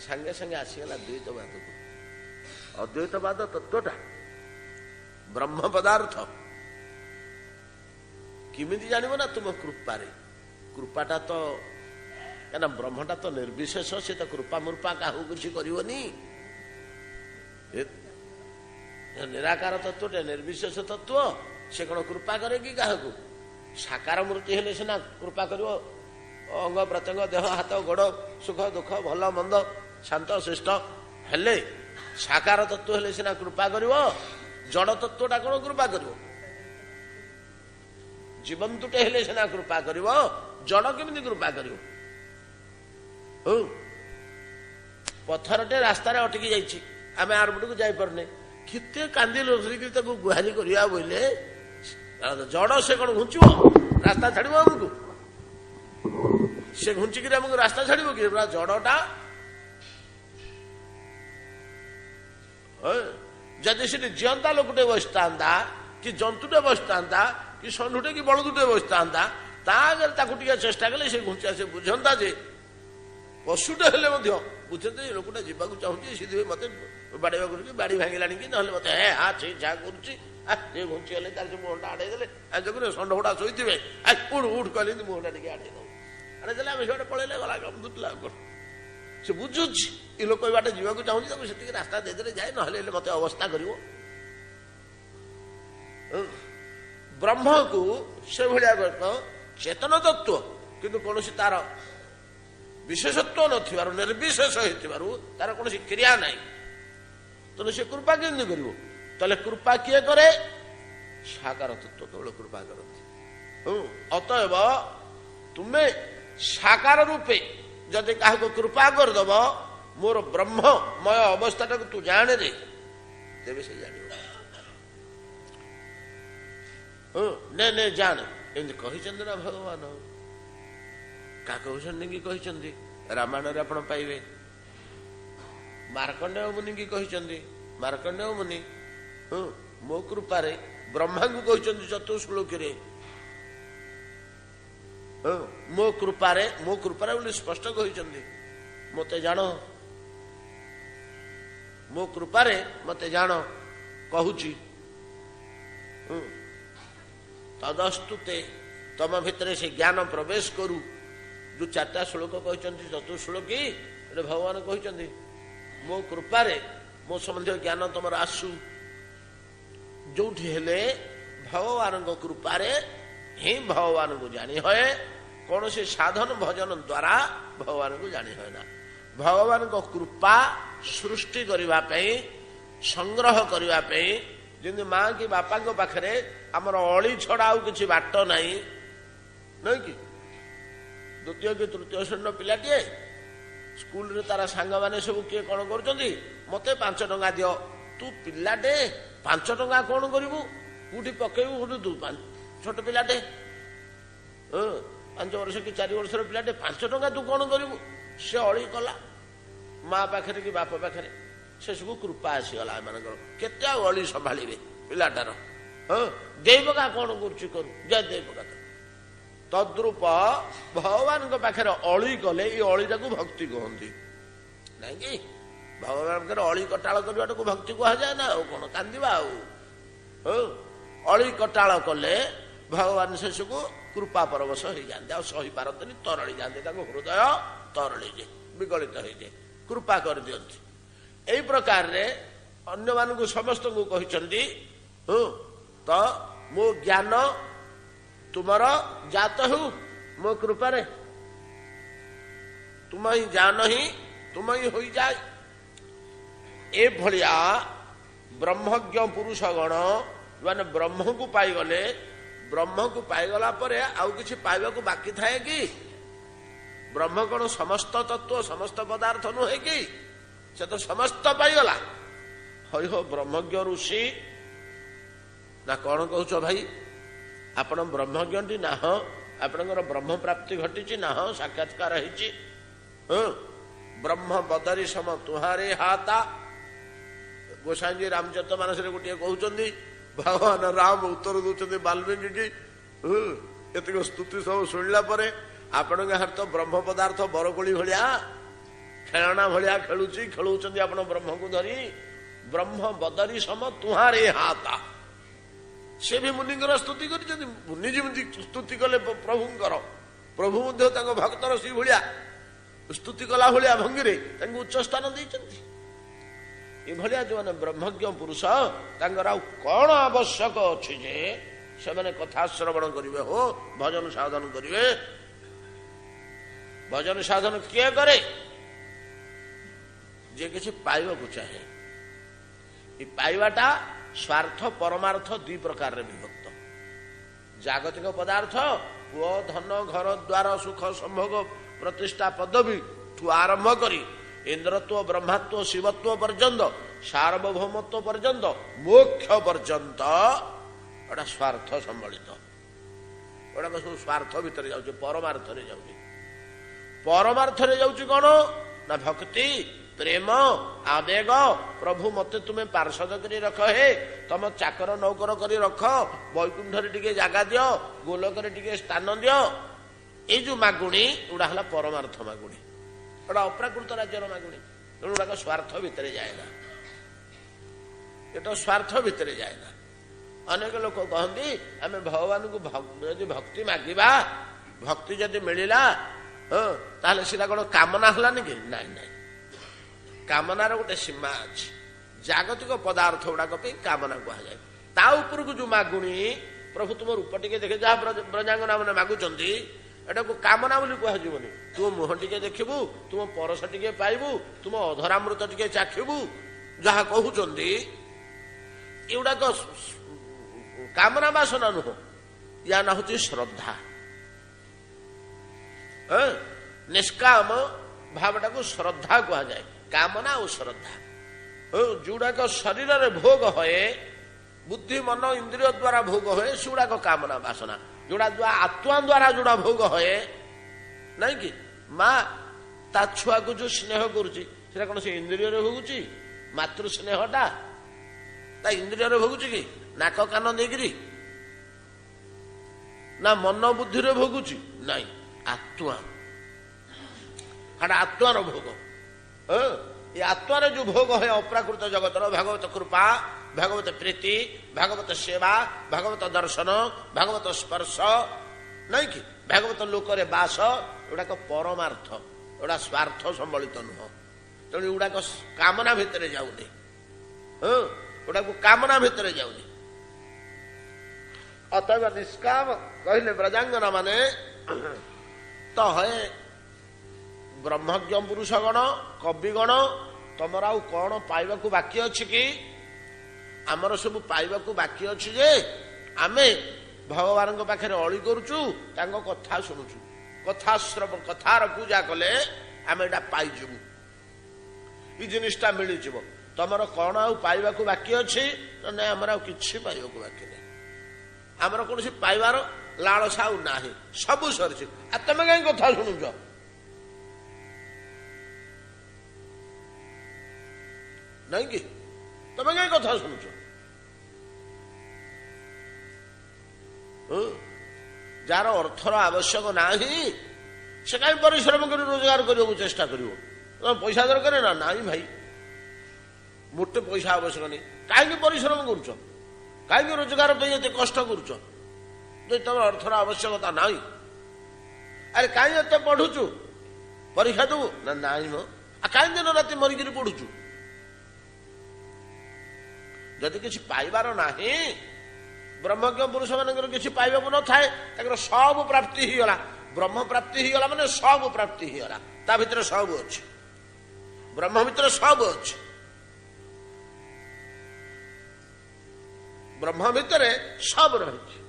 संगे संगे आसीगला द्वैतवाद को अद्वैतवाद तत्वटा ब्रह्म पदार्थ किमिति जानिबो ना तुम कृपारे कृपाटा तो क्या ब्रह्मटा तो निर्विशेष से तो कृपा मूर्पा क्या किसी करनी निराकार तत्व निर्विशेष तत्व से कौन कृपा करे कि क्या साकार मूर्ति हेले सीना कृपा कर अंग प्रत्यंग देह हाथ गोड़ सुख दुख भल मंद शांत शिष्ट हेले साकार तत्व हेले सीना कृपा कर जड़ तत्वटा कौन कृपा कर जीवंतुटे हेले सीना कृपा कर जड़ केमिति कृपा कर पथरटे रास्तार अटकी जाइए आम आरपट को जापे केते कांदी रोसरी गुहारी करा बोले जड़ से कौन घुंचब रास्ता छाड़ आमको से घुंचिक आमको रास्ता छाड़ कि जड़टा जदि से जीवंता लोकटे बसता कि जंतुटे बसता कि षंढुटे कि बलदुटे बसता ताकू टे चेष्टा कले से घुंचा से बुझंता जे पशुटे हेले बुझते लोकटा जावाक चाहूँ सीधे मत बाड़ेवा कर बाड़ी भांगिला कि ना मत हे हाँ छि छा कर घुंची गले तार मुहटा आड़े देले देखो षंढ गुड़ा शोथे उठ उठ कहले मुहटा टे आड़े दो आड़े देले आम से पड़े गला दुटला से बुझुची ये लोक बाटे जावाक चाहूँ से रास्ता देदेले जाए ना मत अवस्था कर ब्रह्म को से भाया चेतन तत्व किंतु कौन तार विशेषत्व न निर्विशेष हो तार कौन क्रिया ना तेणु से कृपा केमती कर कृपा किए करे साकार तत्व केवल कृपा करती अतएव तुम्हें साकार रूपे जदि क्या कृपा करदब मोर ब्रह्ममय अवस्था तू जाने रे तेरे से जान ने ने जान एमती कही ना भगवान क्या कहते कि कही रामायण आप पाइबे मार्कंडेय मुनि की कहते मार्कंडेय मुनि मो कृपारे ब्रह्मा को कहते चतुश्लोक मो कृपारे बोली स्पष्ट कहते मते जान मो कृपारे मते जान कहूची तदस्तुते तम भितर से ज्ञान प्रवेश करू जो चार्टा श्लोक कहते चतुश्लोकी भगवान कहते मो कृपारे मो संबंधी ज्ञान तुम आसू जो भगवान कृपारे ही भगवान को जानी है कौन से साधन भजन द्वारा भगवान को जानी है ना भगवान को कृपा सृष्टि करने संग्रह करने जमी माँ की बापा पाखे आमर अली छड़ा कि बाट नहीं नहीं कि द्वितीय कि तृतीय श्रेणी पिलाटे स्कूल रे तारा सांग माने सब किए कौन कर मत 5 टंका दियो तू पिलाटे 5 टंका कौन करू कौटी पकेबू तू छोट पिलाटे 5 वर्ष कि 4 वर्ष पिलाटे 5 टंका तू कौन करू से अली कला माँ पाखे कि बाप पाखे से सब कृपा आसीगला एम केते अली संभाळे पिलाटार हाँ देवका कौन करू जय देवका ତଦ୍ରୂପ ଭଗବାନଙ୍କ ପାଖରେ ଅଳି କଲେ ଏଇ ଅଳିଟାକୁ ଭକ୍ତି କୁହନ୍ତି ନାଇଁ କି? ଭଗବାନଙ୍କ ପାଖରେ ଅଳି କଟାଳ କରିବାଟାକୁ ଭକ୍ତି କୁହାଯାଏ ନା ଆଉ କଣ କାନ୍ଦିବା ଆଉ। ଅଳି କଟାଳ କଲେ ଭଗବାନ ଶେଷକୁ କୃପା ପରବଶ ହେଇଯାଆନ୍ତି, ଆଉ ସହିପାରନ୍ତିନି, ତରଳି ଯାଆନ୍ତି, ତାଙ୍କ ହୃଦୟ ତରଳିଯାଏ, ବିଗଳିତ ହେଇଯାଏ, କୃପା କରିଦିଅନ୍ତି। ଏଇ ପ୍ରକାରରେ ଅନ୍ୟମାନଙ୍କୁ ସମସ୍ତଙ୍କୁ କହିଛନ୍ତି ତ ମୋ ଜ୍ଞାନ ତୁମର ଜାତ ହେଉ ମୋ କୃପାରେ, ତୁମ ହିଁ ଜ୍ଞାନ ହିଁ ତୁମ ହିଁ ହୋଇଯାଏ। ଏଭଳିଆ ବ୍ରହ୍ମଜ୍ଞ ପୁରୁଷ ଗଣ ମାନେ ବ୍ରହ୍ମକୁ ପାଇଗଲେ, ବ୍ରହ୍ମକୁ ପାଇଗଲା ପରେ ଆଉ କିଛି ପାଇବାକୁ ବାକି ଥାଏ କି? ବ୍ରହ୍ମ କଣ ସମସ୍ତ ତତ୍ତ୍ୱ ସମସ୍ତ ପଦାର୍ଥ ନୁହେଁ କି? ସେ ତ ସମସ୍ତ ପାଇଗଲା। ହଇ ହୋ ବ୍ରହ୍ମଜ୍ଞ ଋଷି ନା କଣ କହୁଛ ଭାଇ? ଆପଣ ବ୍ରହ୍ମଜ୍ଞଟି ନା? ହଁ ଆପଣଙ୍କର ବ୍ରହ୍ମ ପ୍ରାପ୍ତି ଘଟିଛି ନା? ହଁ ସାକ୍ଷାତକାର ହେଇଛି। ବ୍ରହ୍ମ ବଦରି ସମ ତୁହାରେ ହାତା। ଗୋସାଇଁଜୀ ରାମଚରିତ ମାନସରେ ଗୋଟିଏ କହୁଛନ୍ତି, ଭଗବାନ ରାମ ଉତ୍ତର ଦଉଛନ୍ତି ବାଲ୍ମୀକି, ଏତିକ ସ୍ତୁତି ସବୁ ଶୁଣିଲା ପରେ ଆପଣଙ୍କ ହାତ ବ୍ରହ୍ମ ପଦାର୍ଥ ବରକୋଳି ଭଳିଆ ଖେଳଣା ଭଳିଆ ଖେଳୁଛି, ଖେଳୁଛନ୍ତି ଆପଣ ବ୍ରହ୍ମକୁ ଧରି। ବ୍ରହ୍ମ ବଦରି ସମ ତୁହାରେ ହାତା। ସେ ବି ମୁନିଙ୍କର ସ୍ତୁତି କରିଛନ୍ତି। ମୁନି ଯେମିତି ସ୍ତୁତି କଲେ ପ୍ରଭୁଙ୍କର, ପ୍ରଭୁ ମଧ୍ୟ ତାଙ୍କ ଭକ୍ତର ସେଇ ଭଳିଆ ସ୍ତୁତି କଲା ଭଳିଆ ଭଙ୍ଗୀରେ ତାଙ୍କୁ ଉଚ୍ଚ ସ୍ଥାନ ଦେଇଛନ୍ତି। ଏଭଳିଆ ଯୋଉମାନେ ବ୍ରହ୍ମଜ୍ଞ ପୁରୁଷ, ତାଙ୍କର ଆଉ କଣ ଆବଶ୍ୟକ ଅଛି ଯେ ସେମାନେ କଥା ଶ୍ରବଣ କରିବେ, ହୋ ଭଜନ ସାଧନ କରିବେ। ଭଜନ ସାଧନ କିଏ କରେ? ଯେ କିଛି ପାଇବାକୁ ଚାହେଁ। ଏ ପାଇବାଟା ସ୍ୱାର୍ଥ ପରମାର୍ଥ ଦୁଇ ପ୍ରକାରରେ ବିଭକ୍ତ। ଜାଗତିକ ପଦାର୍ଥ, ପୁଅ ଧନ ଘର ଦ୍ୱାର ସୁଖ ସମ୍ଭୋଗ ପ୍ରତିଷ୍ଠା ପଦବୀଠୁ ଆରମ୍ଭ କରି ଇନ୍ଦ୍ରତ୍ୱ ବ୍ରହ୍ମାତ୍ୱ ଶିବତ୍ୱ ପର୍ଯ୍ୟନ୍ତ, ସାର୍ବଭୌମତ୍ୱ ପର୍ଯ୍ୟନ୍ତ, ମୋକ୍ଷ ପର୍ଯ୍ୟନ୍ତ ଏଟା ସ୍ୱାର୍ଥ ସମ୍ବଳିତ। ଏଗୁଡାକ ସବୁ ସ୍ୱାର୍ଥ ଭିତରେ ଯାଉଛି, ପରମାର୍ଥରେ ଯାଉଛି। ପରମାର୍ଥରେ ଯାଉଛି କଣ ନା ଭକ୍ତି, ପ୍ରେମ, ଆବେଗ। ପ୍ରଭୁ ମତେ ତୁମେ ପାର୍ଷଦ କରି ରଖ, ହେ ତମ ଚାକର ନୌକର କରି ରଖ, ବୈକୁଣ୍ଠରେ ଟିକେ ଜାଗା ଦିଅ, ଗୋଲକରେ ଟିକେ ସ୍ଥାନ ଦିଅ। ଏଇ ଯୋଉ ମାଗୁଣି ଏଗୁଡା ହେଲା ପରମାର୍ଥ ମାଗୁଣି, ଏଟା ଅପ୍ରାକୃତ ରାଜ୍ୟର ମାଗୁଣି। ତେଣୁ ଏଗୁଡାକ ସ୍ୱାର୍ଥ ଭିତରେ ଯାଏ ନା, ଏଟା ସ୍ୱାର୍ଥ ଭିତରେ ଯାଏ ନା। ଅନେକ ଲୋକ କହନ୍ତି ଆମେ ଭଗବାନଙ୍କୁ ଯଦି ଭକ୍ତି ମାଗିବା, ଭକ୍ତି ଯଦି ମିଳିଲା ତାହେଲେ ସେଟା କଣ କାମନା ହେଲାନି କି? ନାଇଁ ନାଇଁ, କାମନାର ଗୋଟେ ସୀମା ଅଛି। ଜାଗତିକ ପଦାର୍ଥ ଗୁଡାକ ପାଇଁ କାମନା କୁହାଯାଏ। ତା ଉପରକୁ ଯୋଉ ମାଗୁଣି, ପ୍ରଭୁ ତୁମ ରୂପ ଟିକେ ଦେଖେ, ଯାହା ବ୍ରଜାଙ୍ଗନା ମାନେ ମାଗୁଛନ୍ତି, ଏଟାକୁ କାମନା ବୋଲି କୁହାଯିବନି। ତୁମ ମୁହଁ ଟିକେ ଦେଖିବୁ, ତୁମ ପରଶ ଟିକେ ପାଇବୁ, ତୁମ ଅଧରାମୃତ ଟିକେ ଚାଖିବୁ, ଯାହା କହୁଛନ୍ତି ଏଗୁଡାକ କାମନା ବାସନା ନୁହଁ। ୟା ନା ହଉଛି ଶ୍ରଦ୍ଧା। ନିଷ୍କାମ ଭାବଟାକୁ ଶ୍ରଦ୍ଧା କୁହାଯାଏ। କାମନା ଓ ଶ୍ରଦ୍ଧା ଯୋଉଡାକ ଶରୀରରେ ଭୋଗ ହୁଏ, ବୁଦ୍ଧି ମନ ଇନ୍ଦ୍ରିୟ ଦ୍ଵାରା ଭୋଗ ହୁଏ, ସେଗୁଡାକ କାମନା ବାସନା। ଯୋଉଟା ଆତ୍ମା ଦ୍ଵାରା ଯୋଉଟା ଭୋଗ ହୁଏ, ନାଇଁ କି? ମା ତା ଛୁଆକୁ ଯୋଉ ସ୍ନେହ କରୁଛି, ସେଟା କଣ ସେ ଇନ୍ଦ୍ରିୟରେ ଭୋଗୁଛି? ମାତୃ ସ୍ନେହଟା ତା ଇନ୍ଦ୍ରିୟରେ ଭୋଗୁଛି କି? ନାକ କାନ ଦେଇକିରି ନା ମନ ବୁଦ୍ଧିରେ ଭୋଗୁଛି? ନାଇଁ, ଆତ୍ମା। ଆତ୍ମାର ଭୋଗ। ଏ ଆତ୍ମାରେ ଯୋଉ ଭୋଗ ହୁଏ ଅପ୍ରାକୃତ ଜଗତର, ଭାଗବତ କୃପା, ଭାଗବତ ପ୍ରୀତି, ଭାଗବତ ସେବା, ଭାଗବତ ଦର୍ଶନ, ଭାଗବତ ସ୍ପର୍ଶ, ନାଇଁ କି? ଭାଗବତ ଲୋକରେ ବାସ, ଏଗୁଡାକ ପରମାର୍ଥ, ଏଗୁଡା ସ୍ୱାର୍ଥ ସମ୍ବଳିତ ନୁହଁ। ତେଣୁ ଏଗୁଡାକ କାମନା ଭିତରେ ଯାଉନି। ଏଗୁଡାକୁ କାମନା ଭିତରେ ଯାଉନି। ଅତଏବ ନିଷ୍କାମ କହିଲେ ବ୍ରଜାଙ୍ଗନା ମାନେ ତ ହଏ ବ୍ରହ୍ମଜ୍ଞ ପୁରୁଷ ଗଣ, କବିଗଣ, ତମର ଆଉ କଣ ପାଇବାକୁ ବାକି ଅଛି କି? ଆମର ସବୁ ପାଇବାକୁ ବାକି ଅଛି ଯେ ଆମେ ଭଗବାନଙ୍କ ପାଖରେ ଅଳି କରୁଛୁ, ତାଙ୍କ କଥା ଶୁଣୁଛୁ। କଥାର ପୂଜା କଲେ ଆମେ ଏଇଟା ପାଇଯିବୁ, ଏଇ ଜିନିଷଟା ମିଳିଯିବ। ତମର କଣ ଆଉ ପାଇବାକୁ ବାକି ଅଛି? ନାଇଁ, ଆମର ଆଉ କିଛି ପାଇବାକୁ ବାକି ନାହିଁ। ଆମର କୌଣସି ପାଇବାର ଲାଳସା ଆଉ ନାହିଁ, ସବୁ ସରିଛି। ଆଉ ତମେ କାହିଁ କଥା ଶୁଣୁଛ? ନାଇଁ କି? ତମେ କାହିଁ କଥା ଶୁଣୁଛ? जार अर्थर आवश्यक नाही से कहीं परिश्रम कर रोजगार करने चेष्टा कर पैसा दरकार ना नहीं भाई मोटे पैसा आवश्यक नहीं कहीं परिश्रम करुच कहीं रोजगार ये कष्ट करुच तुम अर्थर आवश्यकता नहीं अरे कहीं एत पढ़ुचु परीक्षा देवु ना नहीं मो कहीं दिन राति मरिक पढ़ुचु जदि किसी पाइबार नाही ब्रह्मज्ञ पुरुष मानकर किसी पाइबाक न थाए सब प्राप्ति ही गला ब्रह्म प्राप्ति ही गला माने सब प्राप्ति ही गला ता भितर सब अछि ब्रह्म भितर सब अछि ब्रह्म भितर सब रही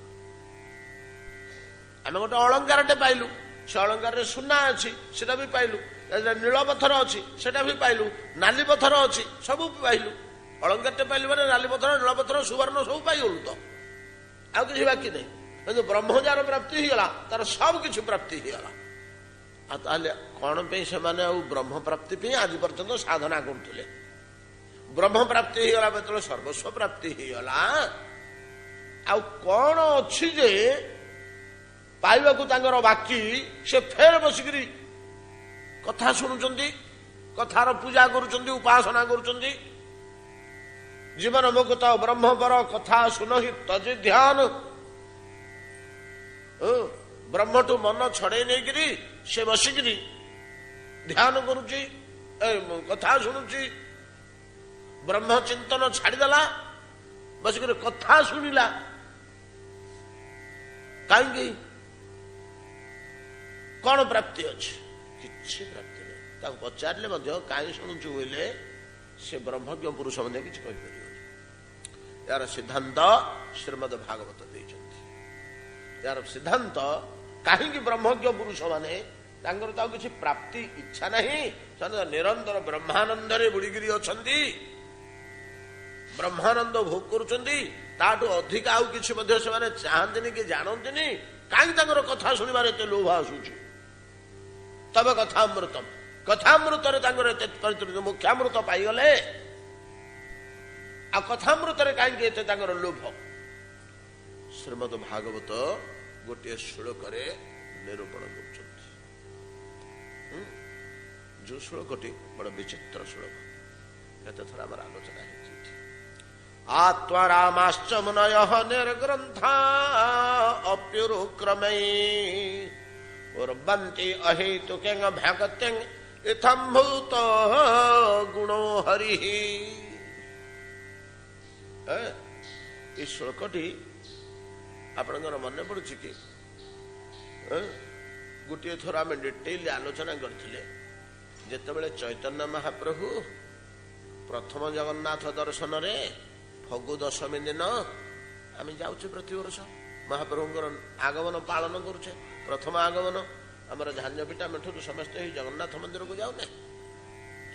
आम गोटे अलंकारटे पाइलु से अलंकार सुना अच्छी सेटा भी पाइलु नील पथर अच्छी सेटा भी पाइलु नाली पथर अच्छी सब पाइलु अलंकारटे पाइलु माने नाली पथर नील पथर सुवर्ण सब पाइगलु तो आउ किसी बाकी नहीं जो ब्रह्मजार प्राप्ति होगा तार सब किसी प्राप्ति होगा कौन पे से माने ब्रह्म प्राप्ति पे आज पर्यंत साधना करते ब्रह्म प्राप्ति होगा बेतले सर्वस्व प्राप्ति होगा आउ कौन अच्छी जे पाइबाकू तांगर बाकी से फेर बसिकरी कथा शुणुचंती कथार पूजा करुचंती उपासना करुचंती जीवन मुक्त ब्रह्मपर कथा सुनहि तज ध्यान ब्रह्मटू मन छड़े नहीं से बसिकरी ध्यान करुची कथा शुणुची ब्रह्म चिंतन छाड़देला बसिकरी कथा शुणिला कहीं कौन प्राप्ति अच्छी किसी प्राप्ति नहीं पचारे कहीं शुणुचु बोले से ब्रह्मज्ञ पुरुष मैंने किसी यार सिद्धांत श्रीमद भागवत यार सिद्धांत कहीं ब्रह्मज्ञ पुरुष मैंने किसी प्राप्ति इच्छा नहीं निरंतर ब्रह्मानंद बुड़ीगिरी अच्छा ब्रह्मानंद भोग करुँच अधिक आउ कि चाहती कि जानती कहीं कथा शुणवार एत लोभ आसूची तब कथामृतम कथामृत मुख्यामृत पाईगले आ कथामृत कहीं लोभ श्रीमद भागवत गोटे श्लोक निरूपण कर जो श्लोकटी बड़ विचित्र श्लोक एत थर आम आलोचना आत्मा रामाश्च मुनयः निर्ग्रन्था अप्युरुक्रमै उर्वन्ति अहेतुकेन भगत्यं इत्थं भूत गुणो हरिः ये श्लोकटी आपनकर मन पड़ुछि कि गोटे थर आम डिटेल आलोचना करथिले जेतेबेले चैतन्य महाप्रभु प्रथम जगन्नाथ दर्शन रे फगु दशमी दिन आम जाऊे प्रति वर्ष महाप्रभुଙ୍କର आगमन पालन करुचे प्रथम आगमन आमर झांझपीठा मेठू समस्त ही जगन्नाथ मंदिर को जाऊने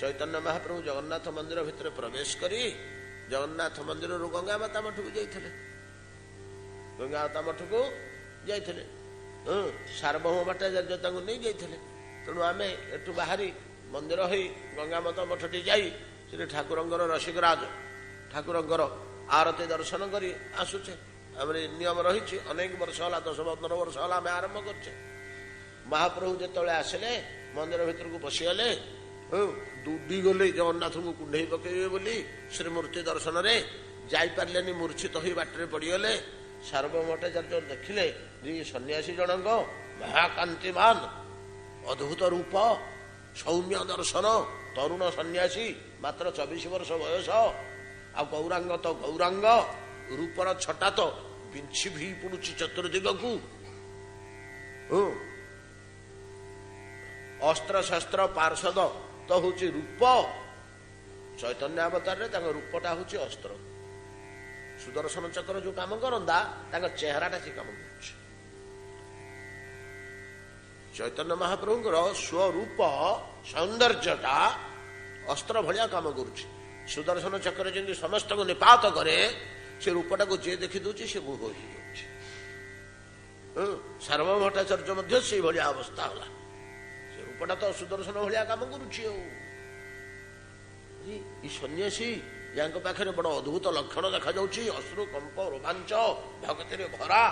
चैतन्य महाप्रभु जगन्नाथ मंदिर भितर प्रवेश करी जगन्नाथ मंदिर रु गंगा माता मठ को जाइए गंगा माता मठ को जाइए सार्वभौम भट्टाचार्य नहीं जाइए तेणु आम एठू बाहरी मंदिर हो गंगा माता मठटी जाई श्री ठाकुरंकर रसिकराज ठाकुरंकर आरती दर्शन करी आसुचे आम नियम रही अनेक वर्ष है 10-15 वर्ष है आम आरंभ करचे महाप्रभु जिते आसिले मंदिर भीतर को पशिगले दूडी गले जगन्नाथ को कुंडे पकड़े बोली श्रीमूर्ति दर्शन रे जापारे मूर्छित हो बाटर पड़गले सार्वभौम भट्टाचार्य देखिले जे सन्यासी जनक महाकांतिमान अद्भुत रूप सौम्य दर्शन तरुण सन्यासी मात्र 24 वर्ष बयस आ गौरांग तो गौरांग रूपर छटा तो बिंछी भी पड़ुची चतुर्दिग को अस्त्र शस्त्र पार्षद तो हूँ रूप चैतन्य अवतार रूपटा हूँ अस्त्र सुदर्शन चक्र जो काम करंदा चेहराटा से काम कर चैतन्य महाप्रभुंर स्वरूप सौंदर्यटा अस्त्र भाया काम करुच्ची सुदर्शन चक्र जमी समस्त को निपात करे से रूपटा को जे देखी दूची से मोह हो सार्वभौम भट्टाचार्य से भाया अवस्था होला से रूपटा तो सुदर्शन भाया काम करुच्ची सन्यासी या पाखे बड़ अद्भुत लक्षण देखा जाउची अश्रु कंप रोमांच भक्ति भरा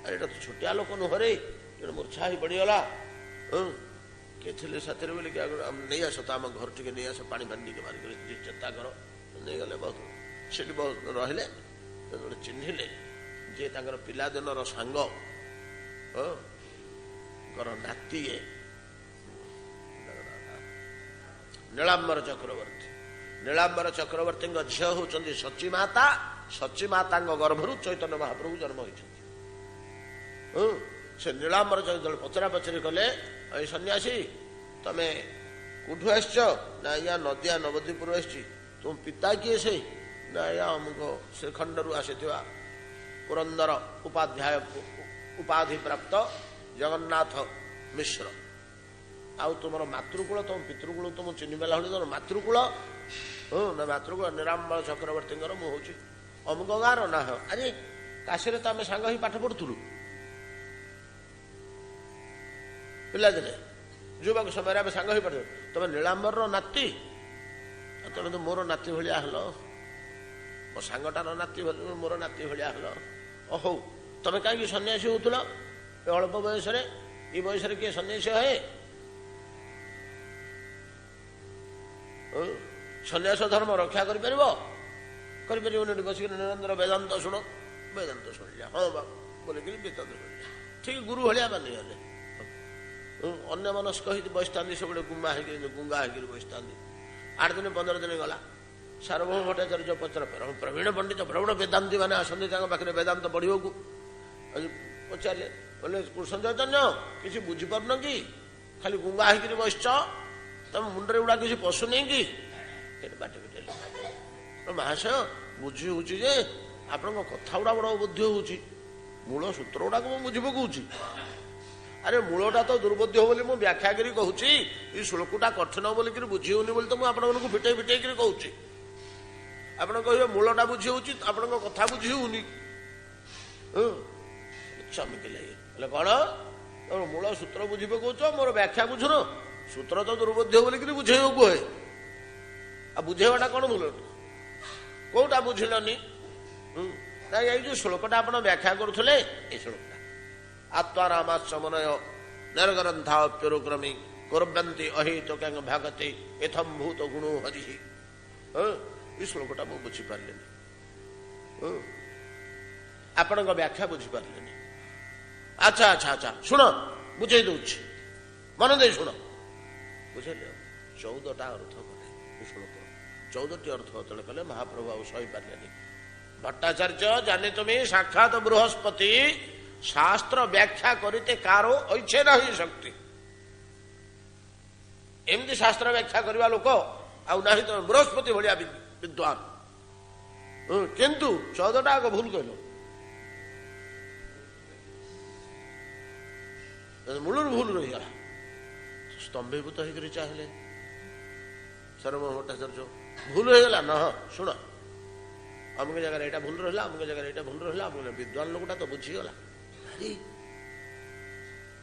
ଏଇଟା ତ ଛୋଟିଆ ଲୋକ ନୁହଁରେ, ଜଣେ ମୂର୍ଚ୍ଛା ହେଇ ପଡ଼ିଗଲା। କିଏ ଥିଲେ ସାଥିରେ ବୋଲିକି ନେଇ ଆସ ତ ଆମ ଘର ଟିକେ ନେଇ ଆସ, ପାଣି ପାଣି ଟିକେ ମାରିକରି ଚେଷ୍ଟା କର। ନେଇଗଲେ ବହୁତ, ସେଠି ବହୁତ ରହିଲେ। ଗୋଟେ ଚିହ୍ନିଲେ ଯେ ତାଙ୍କର ପିଲାଦିନର ସାଙ୍ଗ ଙ୍କର ନାତି ନୀଳାମ୍ବର ଚକ୍ରବର୍ତ୍ତୀ। ନୀଳାମ୍ବର ଚକ୍ରବର୍ତ୍ତୀଙ୍କ ଝିଅ ହେଉଛନ୍ତି ସଚୀମାତା। ସଚୀମାତାଙ୍କ ଗର୍ଭରୁ ଚୈତନ୍ୟ ମହାପ୍ରଭୁ ଜନ୍ମ ହୋଇଛନ୍ତି। ସେ ନୀଳାମ୍ବର ଯେତେବେଳେ ପଚରା ପଚରି କଲେ, ଏଇ ସନ୍ନ୍ୟାସୀ ତମେ କୋଉଠୁ ଆସିଛ? ନା ୟା ନଦିଆ ନବଦ୍ୱୀପରୁ ଆସିଛି। ତୁମ ପିତା କିଏ? ସେ ନା ୟା ଅମୁକ ଶ୍ରୀଖଣ୍ଡରୁ ଆସିଥିବା ପୁରନ୍ଦର ଉପାଧି ପ୍ରାପ୍ତ ଜଗନ୍ନାଥ ମିଶ୍ର। ଆଉ ତୁମର ମାତୃକୂଳ, ତମ ପିତୃକୂଳ ତ ମୁଁ ଚିହ୍ନି ପାରିଲା ଭଳି ତମର ମାତୃକୂଳ? ନା ମାତୃକୂଳ ନୀଳାମ୍ବର ଚକ୍ରବର୍ତ୍ତୀଙ୍କର ମୁଁ ହଉଛି ଅମୁକ ଗାଁର। ନା ହଁ, ଆରେ କାଶୀରେ ତ ଆମେ ସାଙ୍ଗ ହେଇ ପାଠ ପଢୁଥିଲୁ ପିଲାଦିନେ, ଯୁବକ ସମୟରେ ଆମେ ସାଙ୍ଗ ହେଇ ପାଠ। ତମେ ନୀଳାମ୍ବରର ନାତି? ତମେ ତ ମୋର ନାତି ଭଳିଆ ହେଲ, ମୋ ସାଙ୍ଗଟାର ନାତି ମୋର ନାତି ଭଳିଆ ହେଲ। ହଉ, ତମେ କାହିଁକି ସନ୍ନ୍ୟାସୀ ହଉଥିଲ ଏ ଅଳ୍ପ ବୟସରେ? ଏ ବୟସରେ କିଏ ସନ୍ନ୍ୟାସୀ ହଏ? ସନ୍ନ୍ୟାସ ଧର୍ମ ରକ୍ଷା କରିପାରିବ? କରିପାରିବନି। ବସିକି ନିରନ୍ତର ବେଦାନ୍ତ ଶୁଣ। ବେଦାନ୍ତ ଶୁଣିଲା, ହଁ ବାବୁ ବୋଲିକିରି ବେଦାନ୍ତ ଶୁଣିଲା। ଠିକ ଗୁରୁ ଭଳିଆ ମାନିଗଲେ। ଅନ୍ୟ ମନସ୍କ ହେଇକି ବସିଥାନ୍ତି, ସବୁବେଳେ ଗୁଙ୍ଗା ହେଇକିରି ବସିଥାନ୍ତି। 8 ଦିନ 15 ଦିନ ଗଲା, ସାର୍ବଭୌମ ଭଟ୍ଟାଚାର୍ଯ୍ୟ ପଚରା ପ୍ରବୀଣ ପଣ୍ଡିତ ପ୍ରବୀଣ ବେଦାନ୍ତୀ ମାନେ ଆସନ୍ତି ତାଙ୍କ ପାଖରେ ବେଦାନ୍ତ ପଢିବାକୁ। ପଚାରିଲେ, କହିଲେ କୃଷ୍ଣ ଚୈତନ୍ୟ କିଛି ବୁଝିପାରୁନ କି? ଖାଲି ଗୁଙ୍ଗା ହେଇକିରି ବସିଛ, ତମ ମୁଣ୍ଡରେ ଗୁଡା କିଛି ପଶୁନି କି? ସେଠି ବାଟି ପିଟେଇଲେ, ମହାଶୟ ବୁଝି ହଉଛି ଯେ ଆପଣଙ୍କ କଥା ଗୁଡା ବଡ ବୁଦ୍ଧି ହଉଛି, ମୂଳ ସୂତ୍ର ଗୁଡାକ ମୁଁ ବୁଝି ପକଉଛି। ଆରେ ମୂଳଟା ତ ଦୁର୍ବୋଧ୍ୟ ବୋଲି ମୁଁ ବ୍ୟାଖ୍ୟା କରି କହୁଛି, ଏଇ ଶ୍ଳୋକଟା କଠିନ ବୋଲିକିରି ବୁଝି ହଉନି ବୋଲି ତ ମୁଁ ଆପଣମାନଙ୍କୁ ଫିଟେଇକିରି କହୁଛି। ଆପଣ କହିବେ ମୂଳଟା ବୁଝି ହଉଛି, ଆପଣଙ୍କ କଥା ବୁଝି ହଉନି। ଚମକିଲେ, କଣ ତମର ମୂଳ ସୂତ୍ର ବୁଝି ପକଉଛ, ମୋର ବ୍ୟାଖ୍ୟା ବୁଝୁନ? ସୂତ୍ର ତ ଦୁର୍ବୋଧ୍ୟ ବୋଲିକିରି ବୁଝେଇବାକୁ ହୁଏ, ଆଉ ବୁଝେଇବାଟା କଣ ମୂଳ? କୋଉଟା ବୁଝିଲନି? ଏଇ ଯୋଉ ଶ୍ଳୋକଟା ଆପଣ ବ୍ୟାଖ୍ୟା କରୁଥିଲେ, ଏଇ ଶ୍ଳୋକଟା ଆତ୍ମାରାମାଶ୍ରମନୟ ନିର୍ଗ୍ରନ୍ଥାପ୍ୟରୁକ୍ରମୀ କୁର୍ବନ୍ତି ଅହେତୁକାଂ ଭାଗତେ ଏଥଂ ଭୂତ ଗୁଣୋ ହରି। ଏଇ ଶ୍ଳୋକଟା ମୁଁ ବୁଝିପାରିଲିନି, ଆପଣଙ୍କ ବ୍ୟାଖ୍ୟା ବୁଝିପାରିଲିନି। ଆଚ୍ଛା ଆଚ୍ଛା ଆଚ୍ଛା, ଶୁଣ ବୁଝେଇ ଦଉଛି, ମନ ଦେଇ ଶୁଣ। ବୁଝେଇଲେ 14ଟା ଅର୍ଥ କଲେ ଏ ଶ୍ଳୋକ। 14ଟି ଅର୍ଥ ଯେତେବେଳେ କଲେ ମହାପ୍ରଭୁ ଆଉ ସହିପାରିଲେନି। ଭଟ୍ଟାଚାର୍ଯ୍ୟ ଜାନେ ତୁମେ ସାକ୍ଷାତ ବୃହସ୍ପତି, ଶାସ୍ତ୍ର ବ୍ୟାଖ୍ୟା କରିତେ କାରୋ ଐଚ୍ଛେ ନାହିଁ ଶକ୍ତି। ଏମିତି ଶାସ୍ତ୍ର ବ୍ୟାଖ୍ୟା କରିବା ଲୋକ ଆଉ ନାହିଁ, ତମେ ବୃହସ୍ପତି ଭଳିଆ ବିଦ୍ୱାନ। କିନ୍ତୁ 14ଟା ଆଗ ଭୁଲ କହିଲ, ମୂଳରୁ ଭୁଲ ରହିଗଲା। ସ୍ତମ୍ଭୀଭୂତ ହେଇକରି ଚାହିଁଲେ ସାର୍ବଭୌମ ଭଟ୍ଟାଚାର୍ଯ୍ୟ, ଭୁଲ ହେଇଗଲା ନା? ହଁ ଶୁଣ, ଅମୁକ ଜାଗାରେ ଏଇଟା ଭୁଲ ରହିଲା, ଅମୁକ ଜାଗାରେ ଏଇଟା ଭୁଲ ରହିଲା। ବିଦ୍ୱାନ ଲୋକଟା ତ ବୁଝିଗଲା,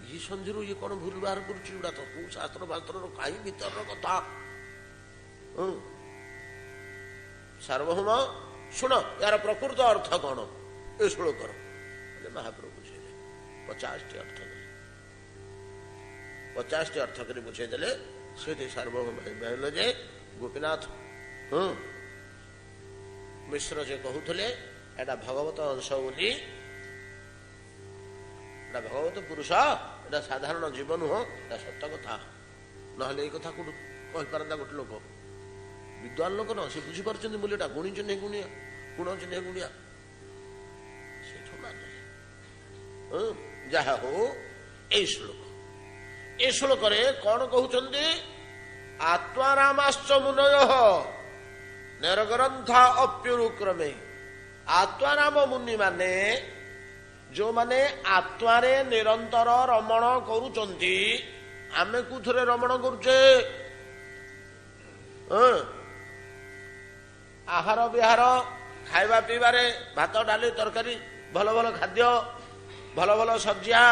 ଇଏ ସନ୍ଧିରୁ ଇଏ କଣ ଭୁଲ ବାହାର କରୁଛି, ଏଗୁଡା ତ କୋଉ ଶାସ୍ତ୍ର ବାସ୍ତ୍ରର କାହିଁ ଭିତରର କଥା। ସାର୍ବଭୌମ ଶୁଣ, ୟାର ପ୍ରକୃତ ଅର୍ଥ କଣ ଏ ଶ୍ଳୋକର? ମହାପ୍ରଭୁ ବୁଝେଇଲେ, 50ଟି ଅର୍ଥ ଦେଲେ। 50ଟି ଅର୍ଥ କରି ବୁଝେଇଦେଲେ। ସେଠି ସାର୍ବଭୌମ କହିଲେ ଯେ ଗୋପୀନାଥ ମିଶ୍ର ଯେ କହୁଥିଲେ ଏଟା ଭଗବତ ଅଂଶ ବୋଲି, ଏଟା ଭଗବତ ପୁରୁଷ, ଏଟା ସାଧାରଣ ଜୀବ ନୁହଁ, ଏଟା ସତ କଥା। ନହେଲେ ଏଇ କଥା କୋଉଠୁ କହିପାରନ୍ତା ଗୋଟେ ଲୋକ? ବିଦ୍ୱାନ ଲୋକ ନ, ସେ ବୁଝିପାରୁଛନ୍ତି ବୋଲି ଏଟା ଗୁଣି ଚିହ୍ନେ ଗୁଣିଆ, ଗୁଣ ଚିହ୍ନେ ଗୁଣିଆ, ସେଇଠୁ ମାନିଲେ। ଯାହା ହଉ, ଏଇ ଶ୍ଳୋକ, ଏ ଶ୍ଳୋକରେ କଣ କହୁଛନ୍ତି? ଆତ୍ମାରାମାଶ୍ଚ ମୁନୟ ନିର୍ଗ୍ରନ୍ଥା ଅପ୍ୟୁରୁକ୍ରମେ। ଆତ୍ମାରାମ ମୁନି ମାନେ ଯୋଉମାନେ ଆତ୍ମାରେ ନିରନ୍ତର ରମଣ କରୁଛନ୍ତି। ଆମେ କୋଉଥିରେ ରମଣ କରୁଛେ? ଆହାର ବିହାର, ଖାଇବା ପିଇବାରେ ଭାତ ଡାଲି ତରକାରୀ, ଭଲ ଭଲ ଖାଦ୍ୟ, ଭଲ ଭଲ ଶଯ୍ୟା,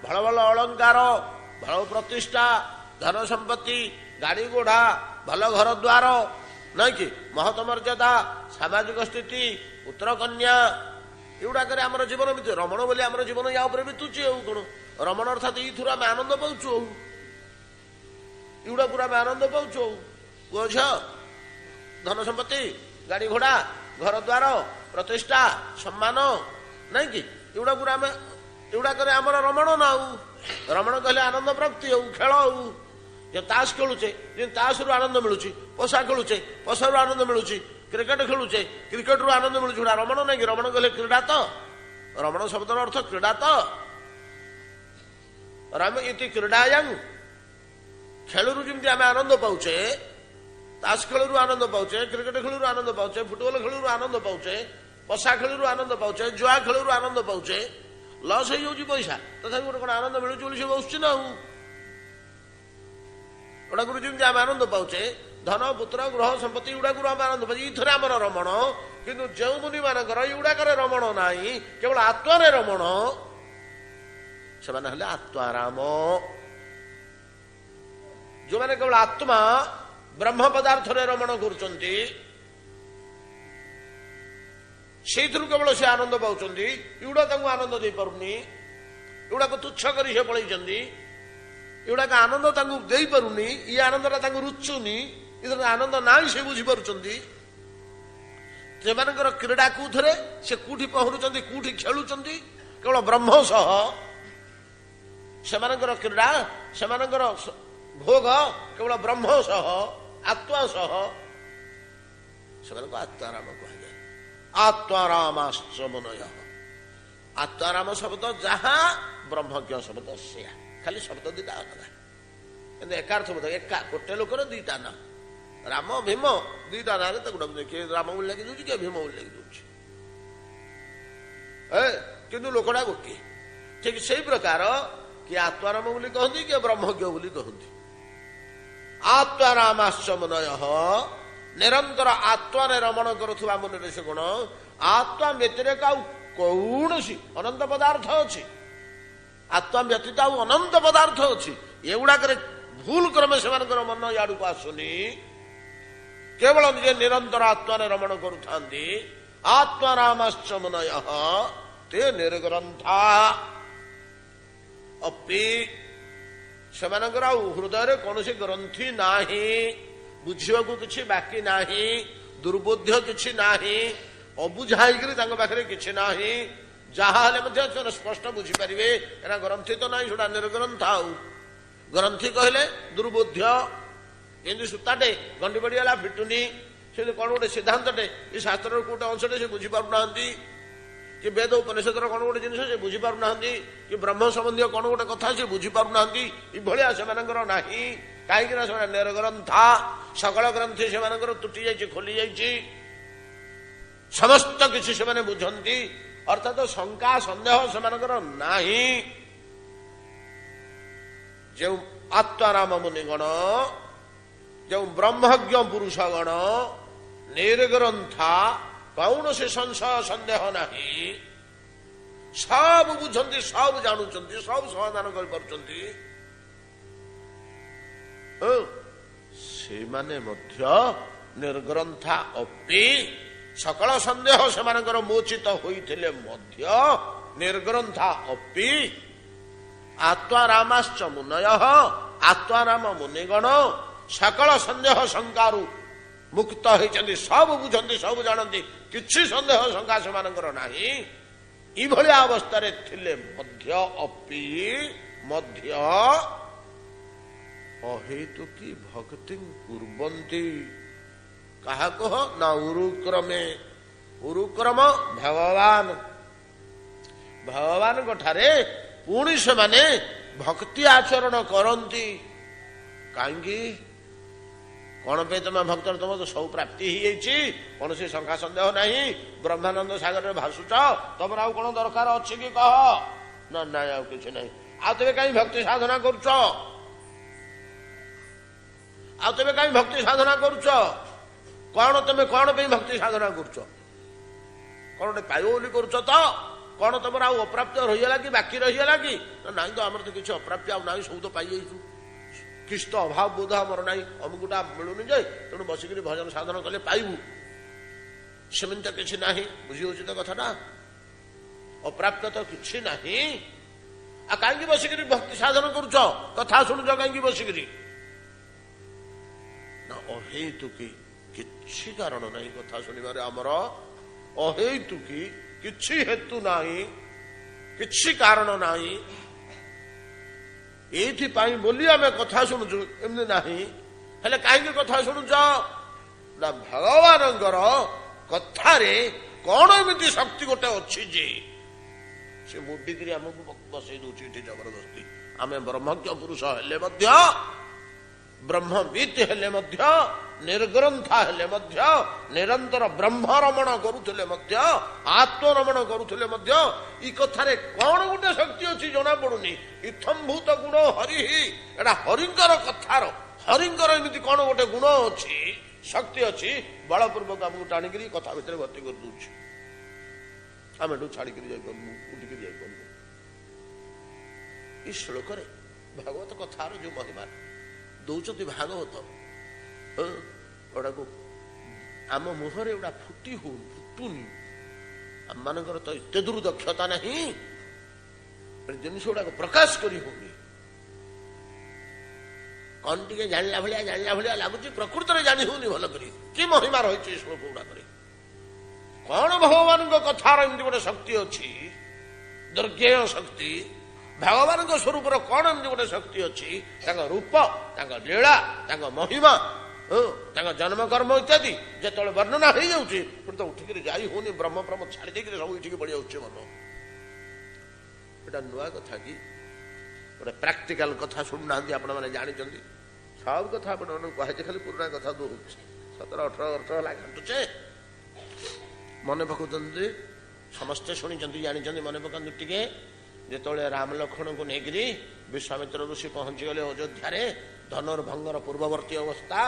ଭଲ ଭଲ ଅଳଙ୍କାର, ଭଲ ପ୍ରତିଷ୍ଠା, ଧନ ସମ୍ପତ୍ତି, ଗାଡି ଘୋଡା, ଭଲ ଘର ଦ୍ୱାର, ନାଇଁ କି, ମହତ ମର୍ଯ୍ୟାଦା, ସାମାଜିକ ସ୍ଥିତି, ପୁତ୍ର କନ୍ୟା, ଏଗୁଡ଼ାକରେ ଆମର ଜୀବନ ବିତୁ ରମଣ ବୋଲି ଆମର ଜୀବନ ୟା ଉପରେ ବିତୁଛି। ଆଉ କଣ ରମଣ ଅର୍ଥାତ ଏଇଥିରୁ ଆମେ ଆନନ୍ଦ ପାଉଛୁ। ଆଉ ଏଗୁଡ଼ାକୁ ଆମେ ଆନନ୍ଦ ପାଉଛୁ। ଆଉ ପୁଅ ଝିଅ, ଧନ ସମ୍ପତ୍ତି, ଗାଡ଼ି ଘୋଡ଼ା, ଘର ଦ୍ୱାର, ପ୍ରତିଷ୍ଠା, ସମ୍ମାନ, ନାଇଁ କି ଏଗୁଡ଼ାକରେ ଆମର ରମଣ ନା। ଆଉ ରମଣ କହିଲେ ଆନନ୍ଦ ପ୍ରାପ୍ତି। ଆଉ ଖେଳ, ଆଉ ଯେ ତାସ ଖେଳୁଛେ ଯେ ତାସରୁ ଆନନ୍ଦ ମିଳୁଛି, ପଶା ଖେଳୁଛେ ପଶାରୁ ଆନନ୍ଦ ମିଳୁଛି, କ୍ରିକେଟ ଖେଳୁଛେ କ୍ରିକେଟରୁ ଆନନ୍ଦ ମିଳୁଛି। ଗୁଡ଼ା ରମଣ ନାଇଁ କି? ରମଣ କହିଲେ କ୍ରୀଡ଼ା ତ। ରମଣ ଶବ୍ଦର ଅର୍ଥ କ୍ରୀଡ଼ା ତ। ରମ ଇତି କ୍ରୀଡ଼ାୟଂ, ଖେଳରୁ ଯେମିତି ଆମେ ଆନନ୍ଦ ପାଉଛେ, ତାସ ଖେଳରୁ ଆନନ୍ଦ ପାଉଛେ, କ୍ରିକେଟ ଖେଳରୁ ଆନନ୍ଦ ପାଉଛେ, ଫୁଟବଲ ଖେଳରୁ ଆନନ୍ଦ ପାଉଛେ, ପଶା ଖେଳରୁ ଆନନ୍ଦ ପାଉଛେ, ଜୁଆ ଖେଳରୁ ଆନନ୍ଦ ପାଉଛେ, ଲସ୍ ହେଇଯାଉଛି ପଇସା, ତଥାପି ଗୋଟେ କଣ ଆନନ୍ଦ ମିଳୁଛି ବୋଲି ସେ ବସୁଛି ନା। ଆଉ ଗୁଡ଼ାକରୁ ଯେମିତି ଆମେ ଆନନ୍ଦ ପାଉଛେ, ଧନ ପୁତ୍ର ଗୃହ ସମ୍ପତ୍ତି ଏଗୁଡ଼ାକରୁ ଆମେ ଆନନ୍ଦ ପାଉଛେ, ଏଇଥରେ ଆମର ରମଣ। କିନ୍ତୁ ଯେଉଁ ମୁନି ମାନଙ୍କର ଏଗୁଡ଼ାକରେ ରମଣ ନାହିଁ, କେବଳ ଆତ୍ମାରେ ରମଣ, ସେମାନେ ହେଲେ ଆତ୍ମାରାମ। ଯେଉଁମାନେ କେବଳ ଆତ୍ମା ବ୍ରହ୍ମ ପଦାର୍ଥରେ ରମଣ କରୁଛନ୍ତି, ସେଇଥିରୁ କେବଳ ସେ ଆନନ୍ଦ ପାଉଛନ୍ତି। ଏଗୁଡ଼ା ତାଙ୍କୁ ଆନନ୍ଦ ଦେଇପାରୁନି, ଏଗୁଡ଼ାକ ତୁଚ୍ଛ କରି ସେ ପଳେଇଛନ୍ତି, ଏଗୁଡ଼ାକ ଆନନ୍ଦ ତାଙ୍କୁ ଦେଇପାରୁନି, ଇ ଆନନ୍ଦଟା ତାଙ୍କୁ ରୁଚୁନି, ଏଥିରେ ଆନନ୍ଦ ନାହିଁ ସେ ବୁଝିପାରୁଛନ୍ତି। ସେମାନଙ୍କର କ୍ରୀଡ଼ା କୋଉଥିରେ, ସେ କୋଉଠି ପହଁରୁଛନ୍ତି, କୋଉଠି ଖେଳୁଛନ୍ତି, କେବଳ ବ୍ରହ୍ମ ସହ। ସେମାନଙ୍କର କ୍ରୀଡ଼ା, ସେମାନଙ୍କର ଭୋଗ କେବଳ ବ୍ରହ୍ମ ସହ, ଆତ୍ମା ସହ। ସେମାନଙ୍କୁ ଆତ୍ମାରାମ କୁହାଯାଏ। ଆତ୍ମାରାମାଶ୍ଚ ମୁନୟ। ଆତ୍ମାରାମ ଶବ୍ଦ ଯାହା, ବ୍ରହ୍ମଜ୍ଞ ଶବ୍ଦ ସେୟା, ଖାଲି ଶବ୍ଦ ଦିଟା ଅଲଗା, କିନ୍ତୁ ଏକାର୍ଥ ବୋଧ। ଏକା ଗୋଟେ ଲୋକର ଦିଟା ନା। ରାମ ଭୀମ ଦିଟା ନାଁରେ ତାକୁ ଡାକୁଛନ୍ତି। କିଏ ରାମ ବୋଲି ଲାଗି ଦଉଛି, କିଏ ଭୀମ ବୋଲି ଲାଗି ଦଉଛି, କିନ୍ତୁ ଲୋକଟା ଗୋଟିଏ। ଠିକ ସେଇ ପ୍ରକାର କିଏ ଆତ୍ମାରାମ ବୋଲି କହନ୍ତି, କିଏ ବ୍ରହ୍ମଜ୍ଞ ବୋଲି କହନ୍ତି। ଆତ୍ମାରାମାଶ୍ଚ ମୁନୟ, ନିରନ୍ତର ଆତ୍ମାରେ ରମଣ କରୁଥିବା ମୁନିରେ ସେ ଗୁଣ। ଆତ୍ମା ବ୍ୟତିରେକ ଆଉ କୌଣସି ଅନନ୍ତ ପଦାର୍ଥ ଅଛି, ଆତ୍ମା ବ୍ୟତୀତ ଆଉ ଅନନ୍ତ ପଦାର୍ଥ ଅଛି, ଏଗୁଡାକରେ ଭୁଲ କ୍ରମେ ସେମାନଙ୍କର ମନ ଇଆଡକୁ ଆସୁନି। କେବଳ ନିଜେ ନିରନ୍ତର ଆତ୍ମାରେ ରମଣ କରୁଥାନ୍ତି। ଆତ୍ମାରାମାଶ୍ଚ ମୁନୟ ते निर्ग्रंथा अपि ସେମାନଙ୍କର ଆଉ ହୃଦୟରେ କୌଣସି ଗ୍ରନ୍ଥି ନାହିଁ, ବୁଝିବାକୁ କିଛି ବାକି ନାହିଁ, ଦୁର୍ବୋଧ୍ୟ କିଛି ନାହିଁ, ଅବୁଝା ହେଇକରି ତାଙ୍କ ପାଖରେ କିଛି ନାହିଁ। ଯାହା ହେଲେ ମଧ୍ୟ ସେମାନେ ସ୍ପଷ୍ଟ ବୁଝିପାରିବେ, ଏରା ଗ୍ରନ୍ଥି ତ ନାହିଁ, ସେଟା ନିର୍ଗ୍ରନ୍ଥ। ଆଉ ଗ୍ରନ୍ଥି କହିଲେ ଦୁର୍ବୋଧ୍ୟ, ଯେମିତି ସୂତାଟେ ଗଣ୍ଡି ପଡ଼ିଗଲା ଫିଟୁନି, ସେମିତି କଣ ଗୋଟେ ସିଦ୍ଧାନ୍ତଟେ ଏ ଶାସ୍ତ୍ରର କୋଉଟେ ଅଂଶଟେ ସେ ବୁଝିପାରୁନାହାନ୍ତି, କି ବେଦ ଉପନିଷଦର କଣ ଗୋଟେ ଜିନିଷ ସେ ବୁଝିପାରୁନାହାନ୍ତି, କି ବ୍ରହ୍ମ ସମ୍ବନ୍ଧୀୟ କଣ ଗୋଟେ କଥା ସେ ବୁଝିପାରୁନାହାନ୍ତି। ଏଭଳିଆ ସେମାନଙ୍କର ନାହିଁ। କାହିଁକି ନା ସେମାନେ ନିର୍ଗ୍ରନ୍ଥା, ସକଳ ଗ୍ରନ୍ଥି ସେମାନଙ୍କର ତୁଟି ଯାଇଛି, ଖୋଲି ଯାଇଛି, ସମସ୍ତ କିଛି ସେମାନେ ବୁଝନ୍ତି, ଅର୍ଥାତ ଶଙ୍କା ସନ୍ଦେହ ସେମାନଙ୍କର ନାହିଁ। ଯେଉଁ ଆତ୍ମାରାମ ମୁନିଗଣ, ଯେଉଁ ବ୍ରହ୍ମଜ୍ଞ ପୁରୁଷଗଣ ନିର୍ଗ୍ରନ୍ଥା, କୌଣସି ସଂଶୟ ସନ୍ଦେହ ନାହିଁ, ସବୁ ବୁଝନ୍ତି, ସବୁ ଜାଣୁଛନ୍ତି, ସବୁ ସମାଧାନ କରିପାରୁଛନ୍ତି, ସେମାନେ ମଧ୍ୟ ନିର୍ଗ୍ରନ୍ଥା ଅପି, ସକଳ ସନ୍ଦେହ ସେମାନଙ୍କର ମୋଚିତ ହୋଇଥିଲେ ମଧ୍ୟ ନିର୍ଗ୍ରନ୍ଥା ଅପି ଆତ୍ମାରାମାଶ୍ଚ ମୁନୟ, ଆତ୍ମାରାମ ମୁନିଗଣ ସକଳ ସନ୍ଦେହ ଶଙ୍କାରୁ ମୁକ୍ତ ହେଇଛନ୍ତି, ସବୁ ବୁଝନ୍ତି, ସବୁ ଜାଣନ୍ତି, କିଛି ସନ୍ଦେହ ଶଙ୍କା ସେମାନଙ୍କର ନାହିଁ। ଏଭଳିଆ ଅବସ୍ଥାରେ ଥିଲେ ମଧ୍ୟ ଅପି ମଧ୍ୟ ଅହେତୁକି ଭକ୍ତି କୁର୍ବନ୍ତି। କାହା କହ ନା ଉରୁକ୍ରମେ, ଉରୁକ୍ରମ ଭଗବାନ, ଭଗବାନଙ୍କ ଠାରେ ପୁଣି ସେମାନେ ଭକ୍ତି ଆଚରଣ କରନ୍ତି। କାହିଁକି? କଣ ପାଇଁ ତମେ ଭକ୍ତର, ତମ ତ ସବୁ ପ୍ରାପ୍ତି ହେଇଯାଇଛି, କୌଣସି ଶଙ୍କା ସନ୍ଦେହ ନାହିଁ, ବ୍ରହ୍ମାନନ୍ଦ ସାଗରରେ ଭାସୁଛ, ତମର ଆଉ କଣ ଦରକାର ଅଛି କି କହ? ନା ନାଇଁ, ଆଉ କିଛି ନାହିଁ। ଆଉ ତେବେ କାହିଁ ଭକ୍ତି ସାଧନା କରୁଛ? ଆଉ ତେବେ କାହିଁ ଭକ୍ତି ସାଧନା କରୁଛ? କଣ ତମେ କଣ ପାଇଁ ଭକ୍ତି ସାଧନା କରୁଛ? କଣ ଗୋଟେ ପାଇବ ବୋଲି କରୁଛ ତ? କଣ ତମର ଆଉ ଅପ୍ରାପ୍ତ ରହିଗଲା କି, ବାକି ରହିଗଲା କି? ନାଇଁ ତ, ଆମର ତ କିଛି ଅପ୍ରାପ୍ତି ଆଉ ନାହିଁ, ସବୁ ତ ପାଇଯାଇଛୁ, କିଛି ତ ଅଭାବ ବୋଧ ଆମର ନାହିଁ, ଅମୁକୁଟା ମିଳୁନି ଯେ ତେଣୁ ବସିକିରି ଭଜନ ସାଧନ କଲେ ପାଇବୁ, ସେମିତି ତ କିଛି ନାହିଁ। ବୁଝି ହଉଛି ତ କଥାଟା? अप्राप्त तो किछि नहीं आ कहीं बसिकी भक्ति साधन करुच कथा शुणुच कहीं बसिकी ना अहेतुकी किछि कारण नहीं कथा शुणिबार आमर अहेतुकी किछि हेतु नहीं किछि कारण नहीं एथिपाई बोली आम कथा शुणुचु एमती नहीं हेले कहीं कथा शुणुच ना भगवानंकर कथारे कौन एमती शक्ति गोटे अच्छी जे से मुडिकी आमको बसई दौर ये जबरदस्ती आम ब्रह्मज्ञ पुरुष हेले ब्रह्मविद हेले निर्ग्रंथा हेले निरंतर ब्रह्मरमण करुले आत्मरमण करुले ई कथारे कौन गोटे शक्ति अच्छी जना पड़ुनी इत्थम्भूत गुण हरि एटा हरिंकर कथार हरिंकर एमती कौन गोटे गुण अच्छी शक्ति अच्छी बलपूर्वक आमको टाणिक कथा भितर भर्ती कर दूची आम एटू छाड़ी उठिक ई श्लोक भागवत कथार जो महिमा दौरान भागवत एटा को आम मुहरे एटा फुटुनी आम मानकर तो एत दूर दक्षता नहीं जिनिस गुड़ा प्रकाश करी होनी कौन टे जाना भाया लगुच प्रकृत में जानी होनी भल कर कि महिमा रही श्लोक गुड़ाक कौन भगवान कथार एमती गोटे शक्ति अच्छी दुर्ज्ञेय शक्ति भगवान स्वरूप कौन एमती गोटे शक्ति अच्छी रूप लीला महिमा जन्म कर्म इत्यादि जो वर्णना हो जाऊँगी फिर तो उठिक जाई होनी ब्रह्म ब्रह्म छाड़ी देकर सब ये पड़ जाऊँ मन एटा नुआ कथा कि गोटे प्राक्टिकाल कथा शुणुना आपण मैंने जानी सब कथा आप कहे खाली पुराना कथा तो 17-18 वर्ष है घंटुचे मन पकाउते समस्ते शुणी जानी मन पकात टे जो राम लक्ष्मण को लेकर विश्वामित्र ऋषि पहुंची गले अयोध्या धनुर्भंगर पूर्ववर्ती अवस्था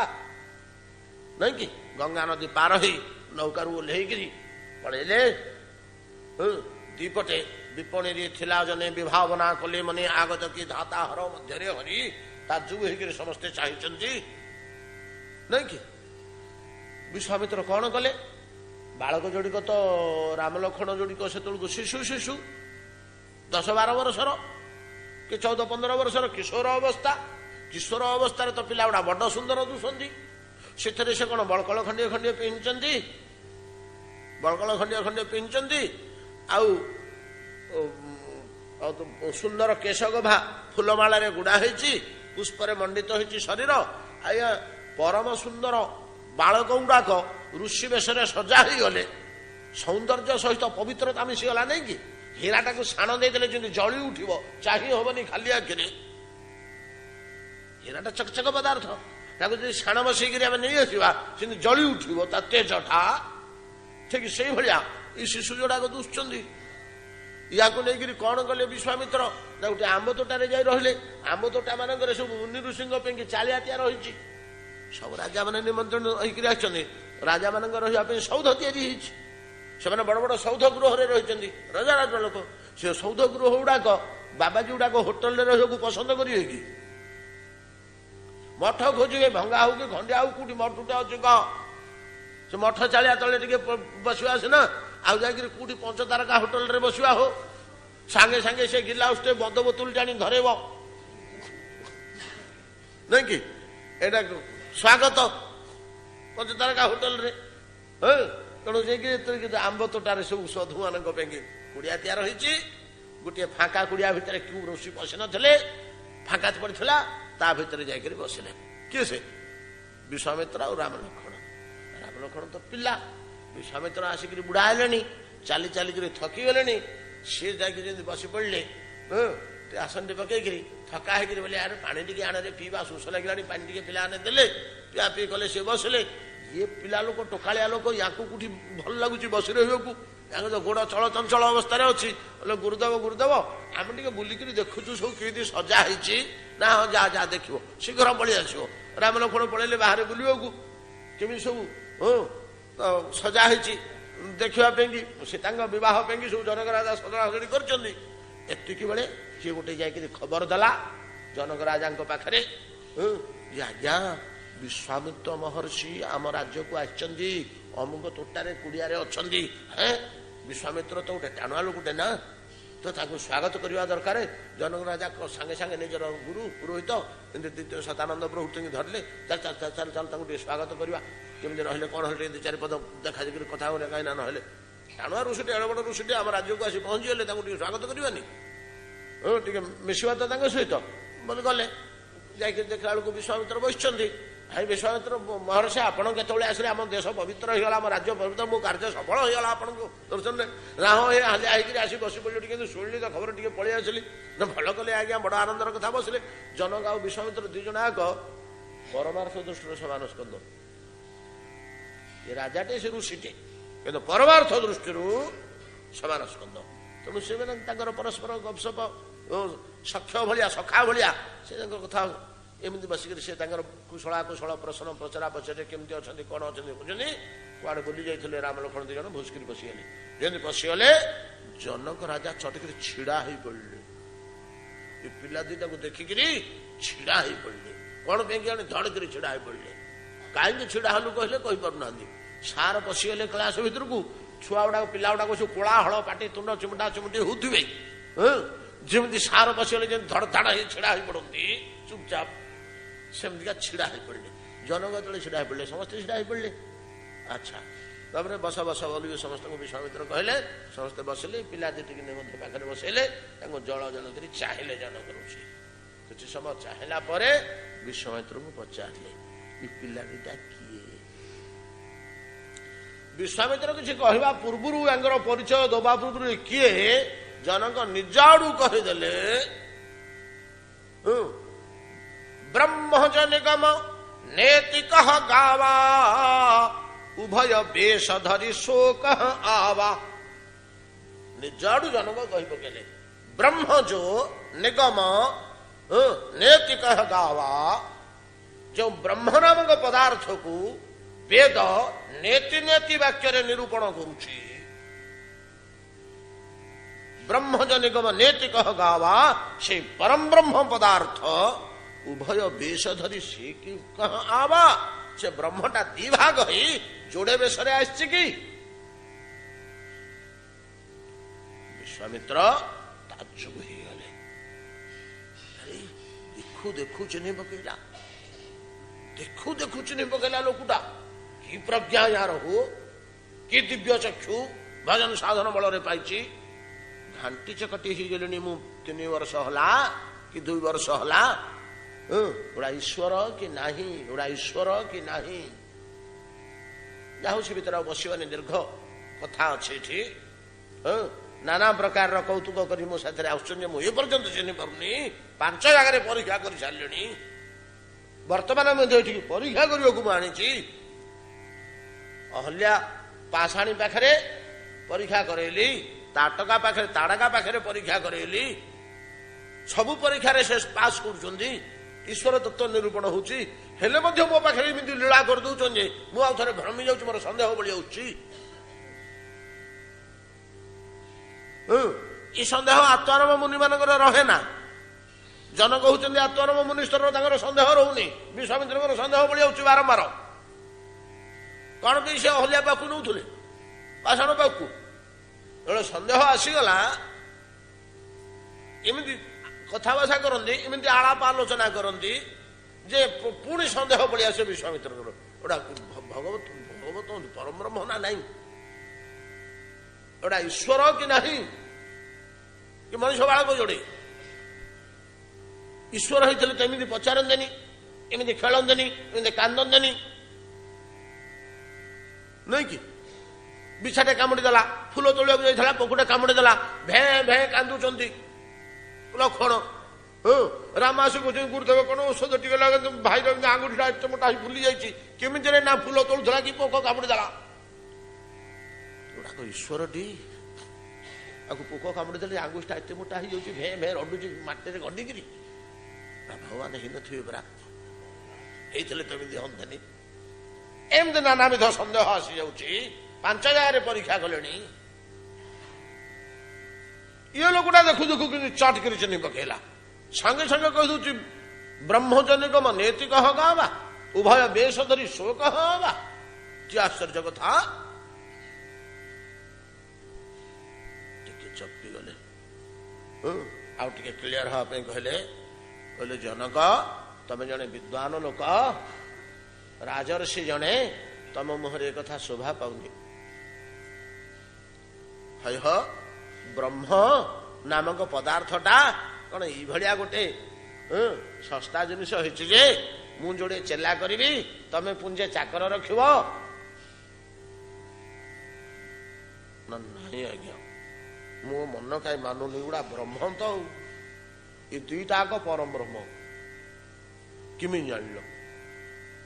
नहीं कि गंगा नदी पार हो नौकार ओह्लैकि पड़े दीपटे विपणी थिला जने विभावना कले मने आगत की धाता हर मध्य हरि ताजुब होकर समस्ते चाहिए नहीं कि विश्वामित्र कौन कले बालक जोड़िक तो राम लक्ष्मण जोड़िक से शिशु 10-12 वर्षर कि 14-15 वर्षर किशोर अवस्था तो पिला गुड़ा बड़ सुंदर दुसंदी से कौन बड़कल खंडे खंडे पिंधि आउ सुंदर केशगभा फुलमाल गुड़ा पुष्परे मंडित होती शरीर आया परम सुंदर बालक गुड़ाक ऋषि वेश सजा ही गले सौंदर्य सहित पवित्रता मिशीगला नहीं कि हीराटा को साण देदेले जमी जली उठिब चाही हेनी खाली आखिरे हीराटा चकचक पदार्थ ताको जो साण बसईक नहीं आसवा से जली उठिब ता तेजटा ठीक से भाया ये शिशु जोड़ाक दुष्चंदी या नहीं कौन कले विश्वामित्र ना गोटे आंब तोटारे जाई रहिले आंब तोटा मान सब मुनि ऋषि चालिया तैयार रही सब राजा मैंने निमंत्रण होकर आसछन्ति राजा मान सौध तैयारी से बड़ बड़ सौध गृह रही राजा राजा लोक से सौध गृह गुड़ाक बाबाजी गुड़ाक होटेल रही पसंद करेंगे कि मठ खोजे भंगा हो कि खंडिया हो कौटी मठ टूटा अच्छे कह से मठ चालिया तले टे बसवा सीना आउ जा कौटी 5 तारका होटेल रे बसवा हो सांगे सांगे से गिलास बद बोतल जानी धरेब नहीं कि एटा स्वागत 5 तारका होटेल रे तेणु जा आंब तोटार सब साधु मान कुड़िया तैयार होती गोटे फाँका कुड़िया भितर क्यों ऋषि पशि नथिले फाँका पड़ा ता भितर जाकर बसिले किए से विश्वामित्र और राम लक्ष्मण तो पिला विश्वामित्र आसिक बुढ़ा है चली चलिक थकी गले सी जाकि बसी पड़े आसन टे पकईक थका होकर बोले यार पानी टी आने पीवा शोष लगे पानी टी पिला देले पिया पी कले सी बसिले ये पिला लोक टोकाया लोक या भल लगुच बस रहा तो गोड़ चल चंचल अवस्था अच्छी बोले गुरुदेव आम टे बुलिक देखुचु सब कि सजा होती ना हाँ जा जा देख शीघ्र पलि आस राम लक्ष्मण पलैले बाहर बुलवा को केमी सब सजा होती देखापी से बह सब जनक राजा सजासजी करती बेले किए गोटे जा खबर देला जनक राजा पाखे आज्ञा विश्वामित्र महर्षि आम राज्य को आमुक तोटारे कुड़िया अच्छा विश्वामित्र तो गोटे टाणुआ लोकटे ना, तो ताकू स्वागत करवा दरकार। जनक राजा सागे सागे निजर गुरु पुरोहित एमती द्वितीय शतानंद प्रभृति धरले, चल चल चल चल चल ताकू स्वागत करवा, केमी रही कौन है दु चार पद देखा देखिए कथा हो कहीं ना ना टाणुआ ऋषिटे एड़ बड़ ऋषिटे आम राज्य को आसी पहुँचीगले, स्वागत करवानी टे मिशा तो सहित बोले गले जाकि देखला बेलू विश्वामित्र बसुँच। भाई विश्वामित्र महर्षि आपण केतले आसिले आम देश पवित्र होगा, आम राज्य पवित्र, मो कार्य सफल होगा आपन को दर्शन में ना हो हालिया होकर आसी बस पड़े कि शुणिली तो खबर टे पलि आसली ना भल कले आज्ञा बड़ आनंदर कथा बसले। जनक आ विश्वामित्र दुई जन आग परमार्थ दृष्टि समान स्कंद, ये राजाटे से ऋषिटे कि परमार्थ दृष्टि समान स्कंद। तेणु से परस्पर गपसप सख्य भाया सखा भाया से कथा एमती बसिक से कुशला कुशल प्रश्न पचरा पचरे केमती अच्छा कौन अच्छा देखुं कुआड़े बुली जाते राम लक्ष्मण दुई जन भुसकिरी पशिगले। जमी पशिगले जनक राजा चटक छिड़ा हो पड़े, ये पिला दुईटा को देखिकी छिड़ा हो पड़े, कौन पे धड़क छिड़ा हो पड़े। कहीं छिड़ा हलु कहले कहीपना, सार पशिगले क्लास भितर को छुआ गुड़ा पिला गुड़ा सब कोलाहल पाटी तुंड चिमुटा चिमुटी होते जमी सार पशिगले धड़ धाड़ छिड़ा हो पड़ती चुपचाप सेमतिका छिड़ा हो पड़े। जनक जो छिड़ा हो पड़े समस्ते छिड़ा हो पड़े। अच्छा तापर बस बस बोल समस्त विश्वामित्र कहले, समस्ते बसले, पिला दुटी पाखे बसैले, जल जल कर चाहिले जनक ऋषि। किसी समय चाहला पर विश्वामित्र को पचारे ये पिला दुटा किए। विश्वामित्र किसी कहवा पूर्व यार परिचय दबा पूर्व किए जनक निज आड़ू कहीदेले ब्रह्मज निगम नेति कह गावा उभय बेश धरी शोक आवा। निजाड़ू जनक कही पकेले ब्रह्मजो निगम नेति कह गावा, जो ब्रह्म नामक पदार्थ को वेद नेति नेति वाक्य निरूपण करुछि। ब्रह्मज निगम नेति कह गावा से परम ब्रह्म पदार्थ उभय बेश धरी से कि कह आवा, से ब्रह्मटा दिभाग ही जोड़े बेशरे आसछि कि। विश्वामित्र ताज्जुब हो गले, अरे देखू देखू चिन्ह पकेला, देखू देखू चिन्ह पकेला लोकटा कि प्रज्ञा यार हो कि दिव्य चक्षु भजन साधन बल पाई। घाटी चकटी हो गले मु 3 वर्ष हला कि 2 वर्ष हला, गोड़ा ईश्वर कि नाही, गोड़ा ईश्वर कि नाही। जाऊँ से भर बसवानी दीर्घ कथा अच्छी नाना प्रकार कौतुक कर मो साथ आपर्यंत चिन्ह पार्नी 5 जगह परीक्षा कर सारे। बर्तमान परीक्षा करने को आनी अहल्या पाषाणी पाखे परीक्षा करैली, ताटका पाखे ताड़का पाखे परीक्षा करैली, सबू परीक्षा से पास कर ईश्वर तत्व निरूपण होची हेले मध्य मो पाखे एमती लीला कर दउछन जे मु आ थरे भ्रमी जाउछ, मोर संदेह बळी जाउछि। ई संदेह आत्माराम मुनि मानकर रहे ना। जनक होउछन आत्माराम मुनि स्तर तांकर संदेह रहउनी, विश्वामित्रकर संदेह बळी जाउछि बारंबार। कौन पे से अहल्या पाखु नउथले पाषाण पाखु एळे संदेह आसीगला, एमती कथाभाषा करती, एमती आलाप आलोचना करती जे पुणी संदेह पड़ी आसे विश्वामित्र गोटा भगवत भगवत परम ब्रह्म ना नहीं, गोटा ईश्वर कि नहीं कि मनुष्य बालक जोड़े ईश्वर होते तो एमती पचारतेनि, एमती खेलतेनि, एमती कांदतेनि नहीं कि बिछाटे कामुड़ी देला, फूल तोलिया जाइला पकुटे कामुड़ी देला, भे भे कांदुचंती लक्षण। राम आस गुरुदेव कौन औषध टे लगे भाई आंगुठा एत मोटा फुली जाइए केमी ना फूल तोलुला कि पोक कामुड़ी देला। ईश्वर टी पोक कामुड़ी देले आंगुठा एत मोटा हो जाऊँ भे भे रडुची मटी गडिकी भगवान ही थे परा होते तमी हंतनी। एमती नानाविध सन्देह आसी जाऊँगी 5 जगह परीक्षा कले। ये लोकटा देखु देखु कि चट कर चिन्ह पकेला, संगे संगे कह दूची ब्रह्मजनिकम नेति कह गावा उभय बेश धरी शोक हवा। कि आश्चर्य कथा आउ टिके क्लियर हवा कहले कहले जनक तमे जने विद्वान लोक राजर्षि जने तम मुहरे कथा शोभा पाउनी हय ब्रह्म नामक पदार्थटा कौन ये गोटे सस्ता जिनिस होइछि जे मु जोड़े चेला करी तमे पुंजे चाकर रखिब नहीं आज्ञा मो मन कहीं मानुनी गुड़ा ब्रह्म तो ये दुईटा आग परम ब्रह्म किमी जान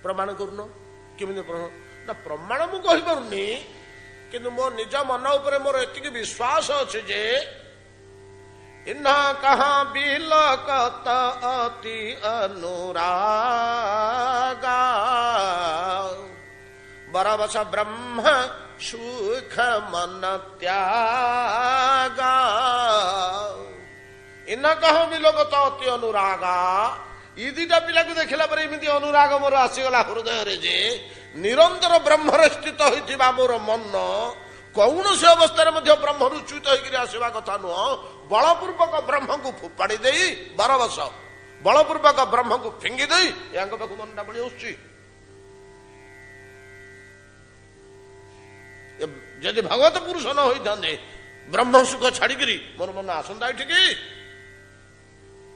प्रमाण करुन किमी ना प्रमाण मु कहि पारुनी किंतु मो निज मन उपर मोर एतिकी विश्वास अछि जे इन्हा कहाँ बिलकत अति अनुरागा बरबस ब्रह्म सुख मन त्यागा इन्हा कहाँ बिलकत अति अनुरागा ये दुटा पिला को देखला पर एमती अनुराग मोर आसीगला हृदय रे जे निरंतर ब्रह्मर स्थित होइथिबा मोर मन कौन से अवस्था ब्रह्म च्युत होकर आसवा कथा नुह बलपूर्वक ब्रह्म को फोपाड़ी दे 12 वर्ष बलपूर्वक ब्रह्म को फिंगी दे पाख मनटा बड़ी आसुची जदि भगवत पुरुष न होता ब्रह्म सुख छाड़ी मोर मन आसंता एठिकी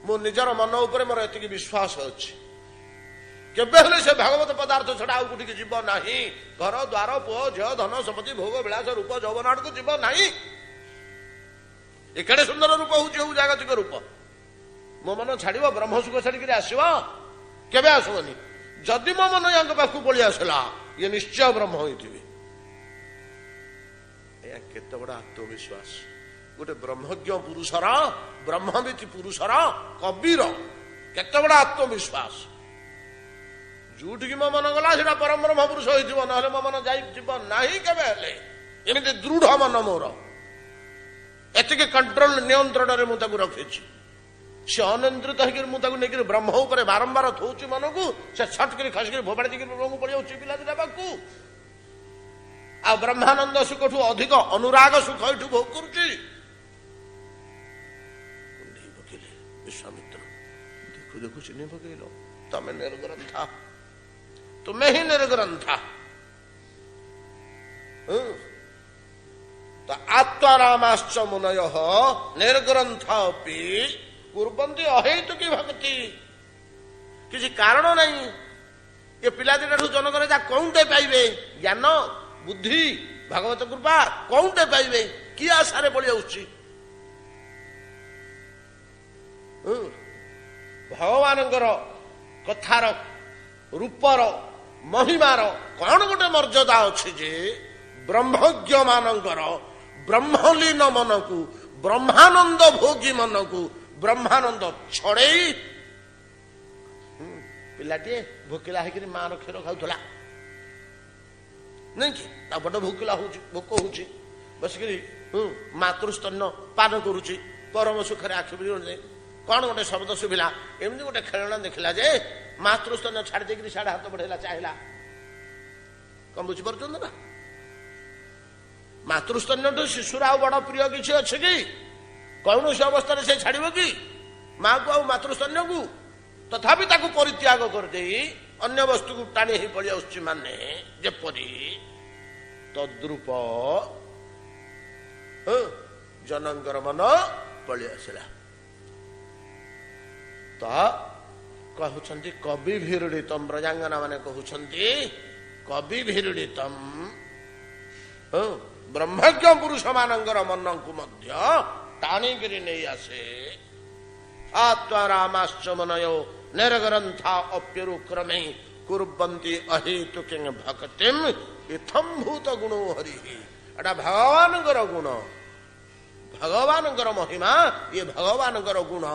मो निजर मन उपर मोर एति विश्वास अच्छी केबे हेले से भागवत पदार्थ छड़ा आउ कुटी जीव नाही घर द्वार पुओ झ धन संपत्ति भोग विलास रूप यौवन आड़ को जीव नाही एकेडे सुंदर रूप हूँ जागतिक रूप मो मन छाड़ ब्रह्म सुख छाड़ी आसव केबे आसवनी जदि मो मन या पाख पलि आसला ये निश्चय ब्रह्म होती केते बड़ा आत्मविश्वास गोटे ब्रह्मज्ञ पुरुषर ब्रह्मविति पुरुषर कबीर केते बड़ा आत्मविश्वास जोटि मो मन गला से परम ब्रह्म पुरुष हो ना मो मन जीव नहीं केबे एमती दृढ़ मन मोर एतिके कंट्रोल नियंत्रण में मुझे रखी से अनियंत्रित होकर ब्रह्म उपर बारंबार थोची मन को से छटक खसिक फोपाड़ी देकर ब्रह्म को पड़ी जाऊँ पिला दिटा पाखु आ ब्रह्मानंद सुख ठू अधिक अनुराग सुख यू भोग करुच्ची विश्वामित्र देखु देखु चिन्ह पकईल तमें निर्ग्रंथा तुम्हें ही निर्ग्रंथा तो आत्मारामाश्च मुनय निर्ग्रंथा कुर्वन्ति अहेतुकी भक्ति किसी कारण नहीं ये पिला दिटा जनकर जा कौटे पाइबे ज्ञान बुद्धि भागवत कृपा कौटे पाइबे कि आशारे पड़ी आउछि भगवानଙ୍କର कथार रूपर महिमार कौन गोटे मर्यादा अच्छी जे ब्रह्मज्ञ मानकर ब्रह्मलीन मन को ब्रह्मानंद भोगी मन को ब्रह्मानंद छड़े पिलाटे भोकिला होकर माँ क्षीर खाऊला नहीं कि बड़ भोकिला भोक हो बसिक मातृस्तन्य पान करुच्ची परम सुखरे आखि कौन गोटे शब्द शुभिला एमती गोटे खेलना देखला जे मातृस्तन्य छाड़ी देकर साढ़े हाथ बढ़ेला चाहिला कम बुझीपार ना मातृस्तन्य शिशुर आउ बड़ प्रिय किसी अच्छे कि कौन से अवस्था से छाड़ कि माँ को आउ मातृस्तन्य को तथापि ताकू परित्याग करदे अन्य वस्तु को टाणी ही पड़ी आसुची माने जेपरी तद्रूप जनकर मन पलि आसला तो कहते कवि भीरुड़ितम ब्रजांगना माने कहते कवि भीरुड़ितम ब्रह्मज्ञ पुरुष मानकर मन को मध्य टाणिकी नहीं आसे आत्मारामाश्च मुनयो निर्ग्रंथा अप्यरुक्रमे कुर्वन्ति अहेतुकी भक्तिम इथम भूत गुणो हरि एटा भगवान गुण भगवान महिमा ये भगवान गुण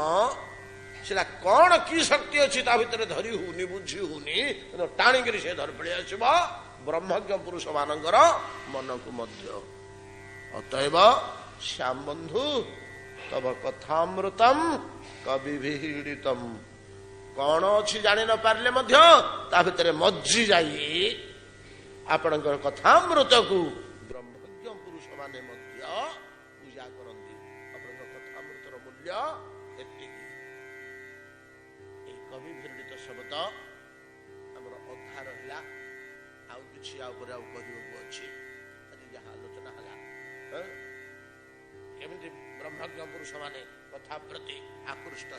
सेटा कौन की शक्ति अच्छी ता भितर धरी हुनी बुझी हुनी टाणिक से धर पड़े आसब ब्रह्मज्ञ पुरुष मानकर मन को मध्य अतएव श्याम बंधु तब कथामृतम कविभिहिडितम कौन अच्छी जानी न पारे ता भितर मज्जी जाई आपणकर कथामृत को ब्रह्मज्ञ पुरुष माने पूजा करती आपणकर कथामृतर मूल्य ମୂଲ୍ୟ ଏତିକି। ଏଇ କବି ଭିରଡ଼ିତ ଶବ୍ଦ ଆମର ଅଧା ରହିଲା, ଆଉ କିଛି ଆ ଉପରେ ଆଉ କହିବାକୁ ଅଛି। ଆଜି ଯାହା ଆଲୋଚନା ହେଲା, କେମିତି ବ୍ରହ୍ମଜ୍ଞ ପୁରୁଷ ମାନେ କଥା ପ୍ରତି ଆକୃଷ୍ଟ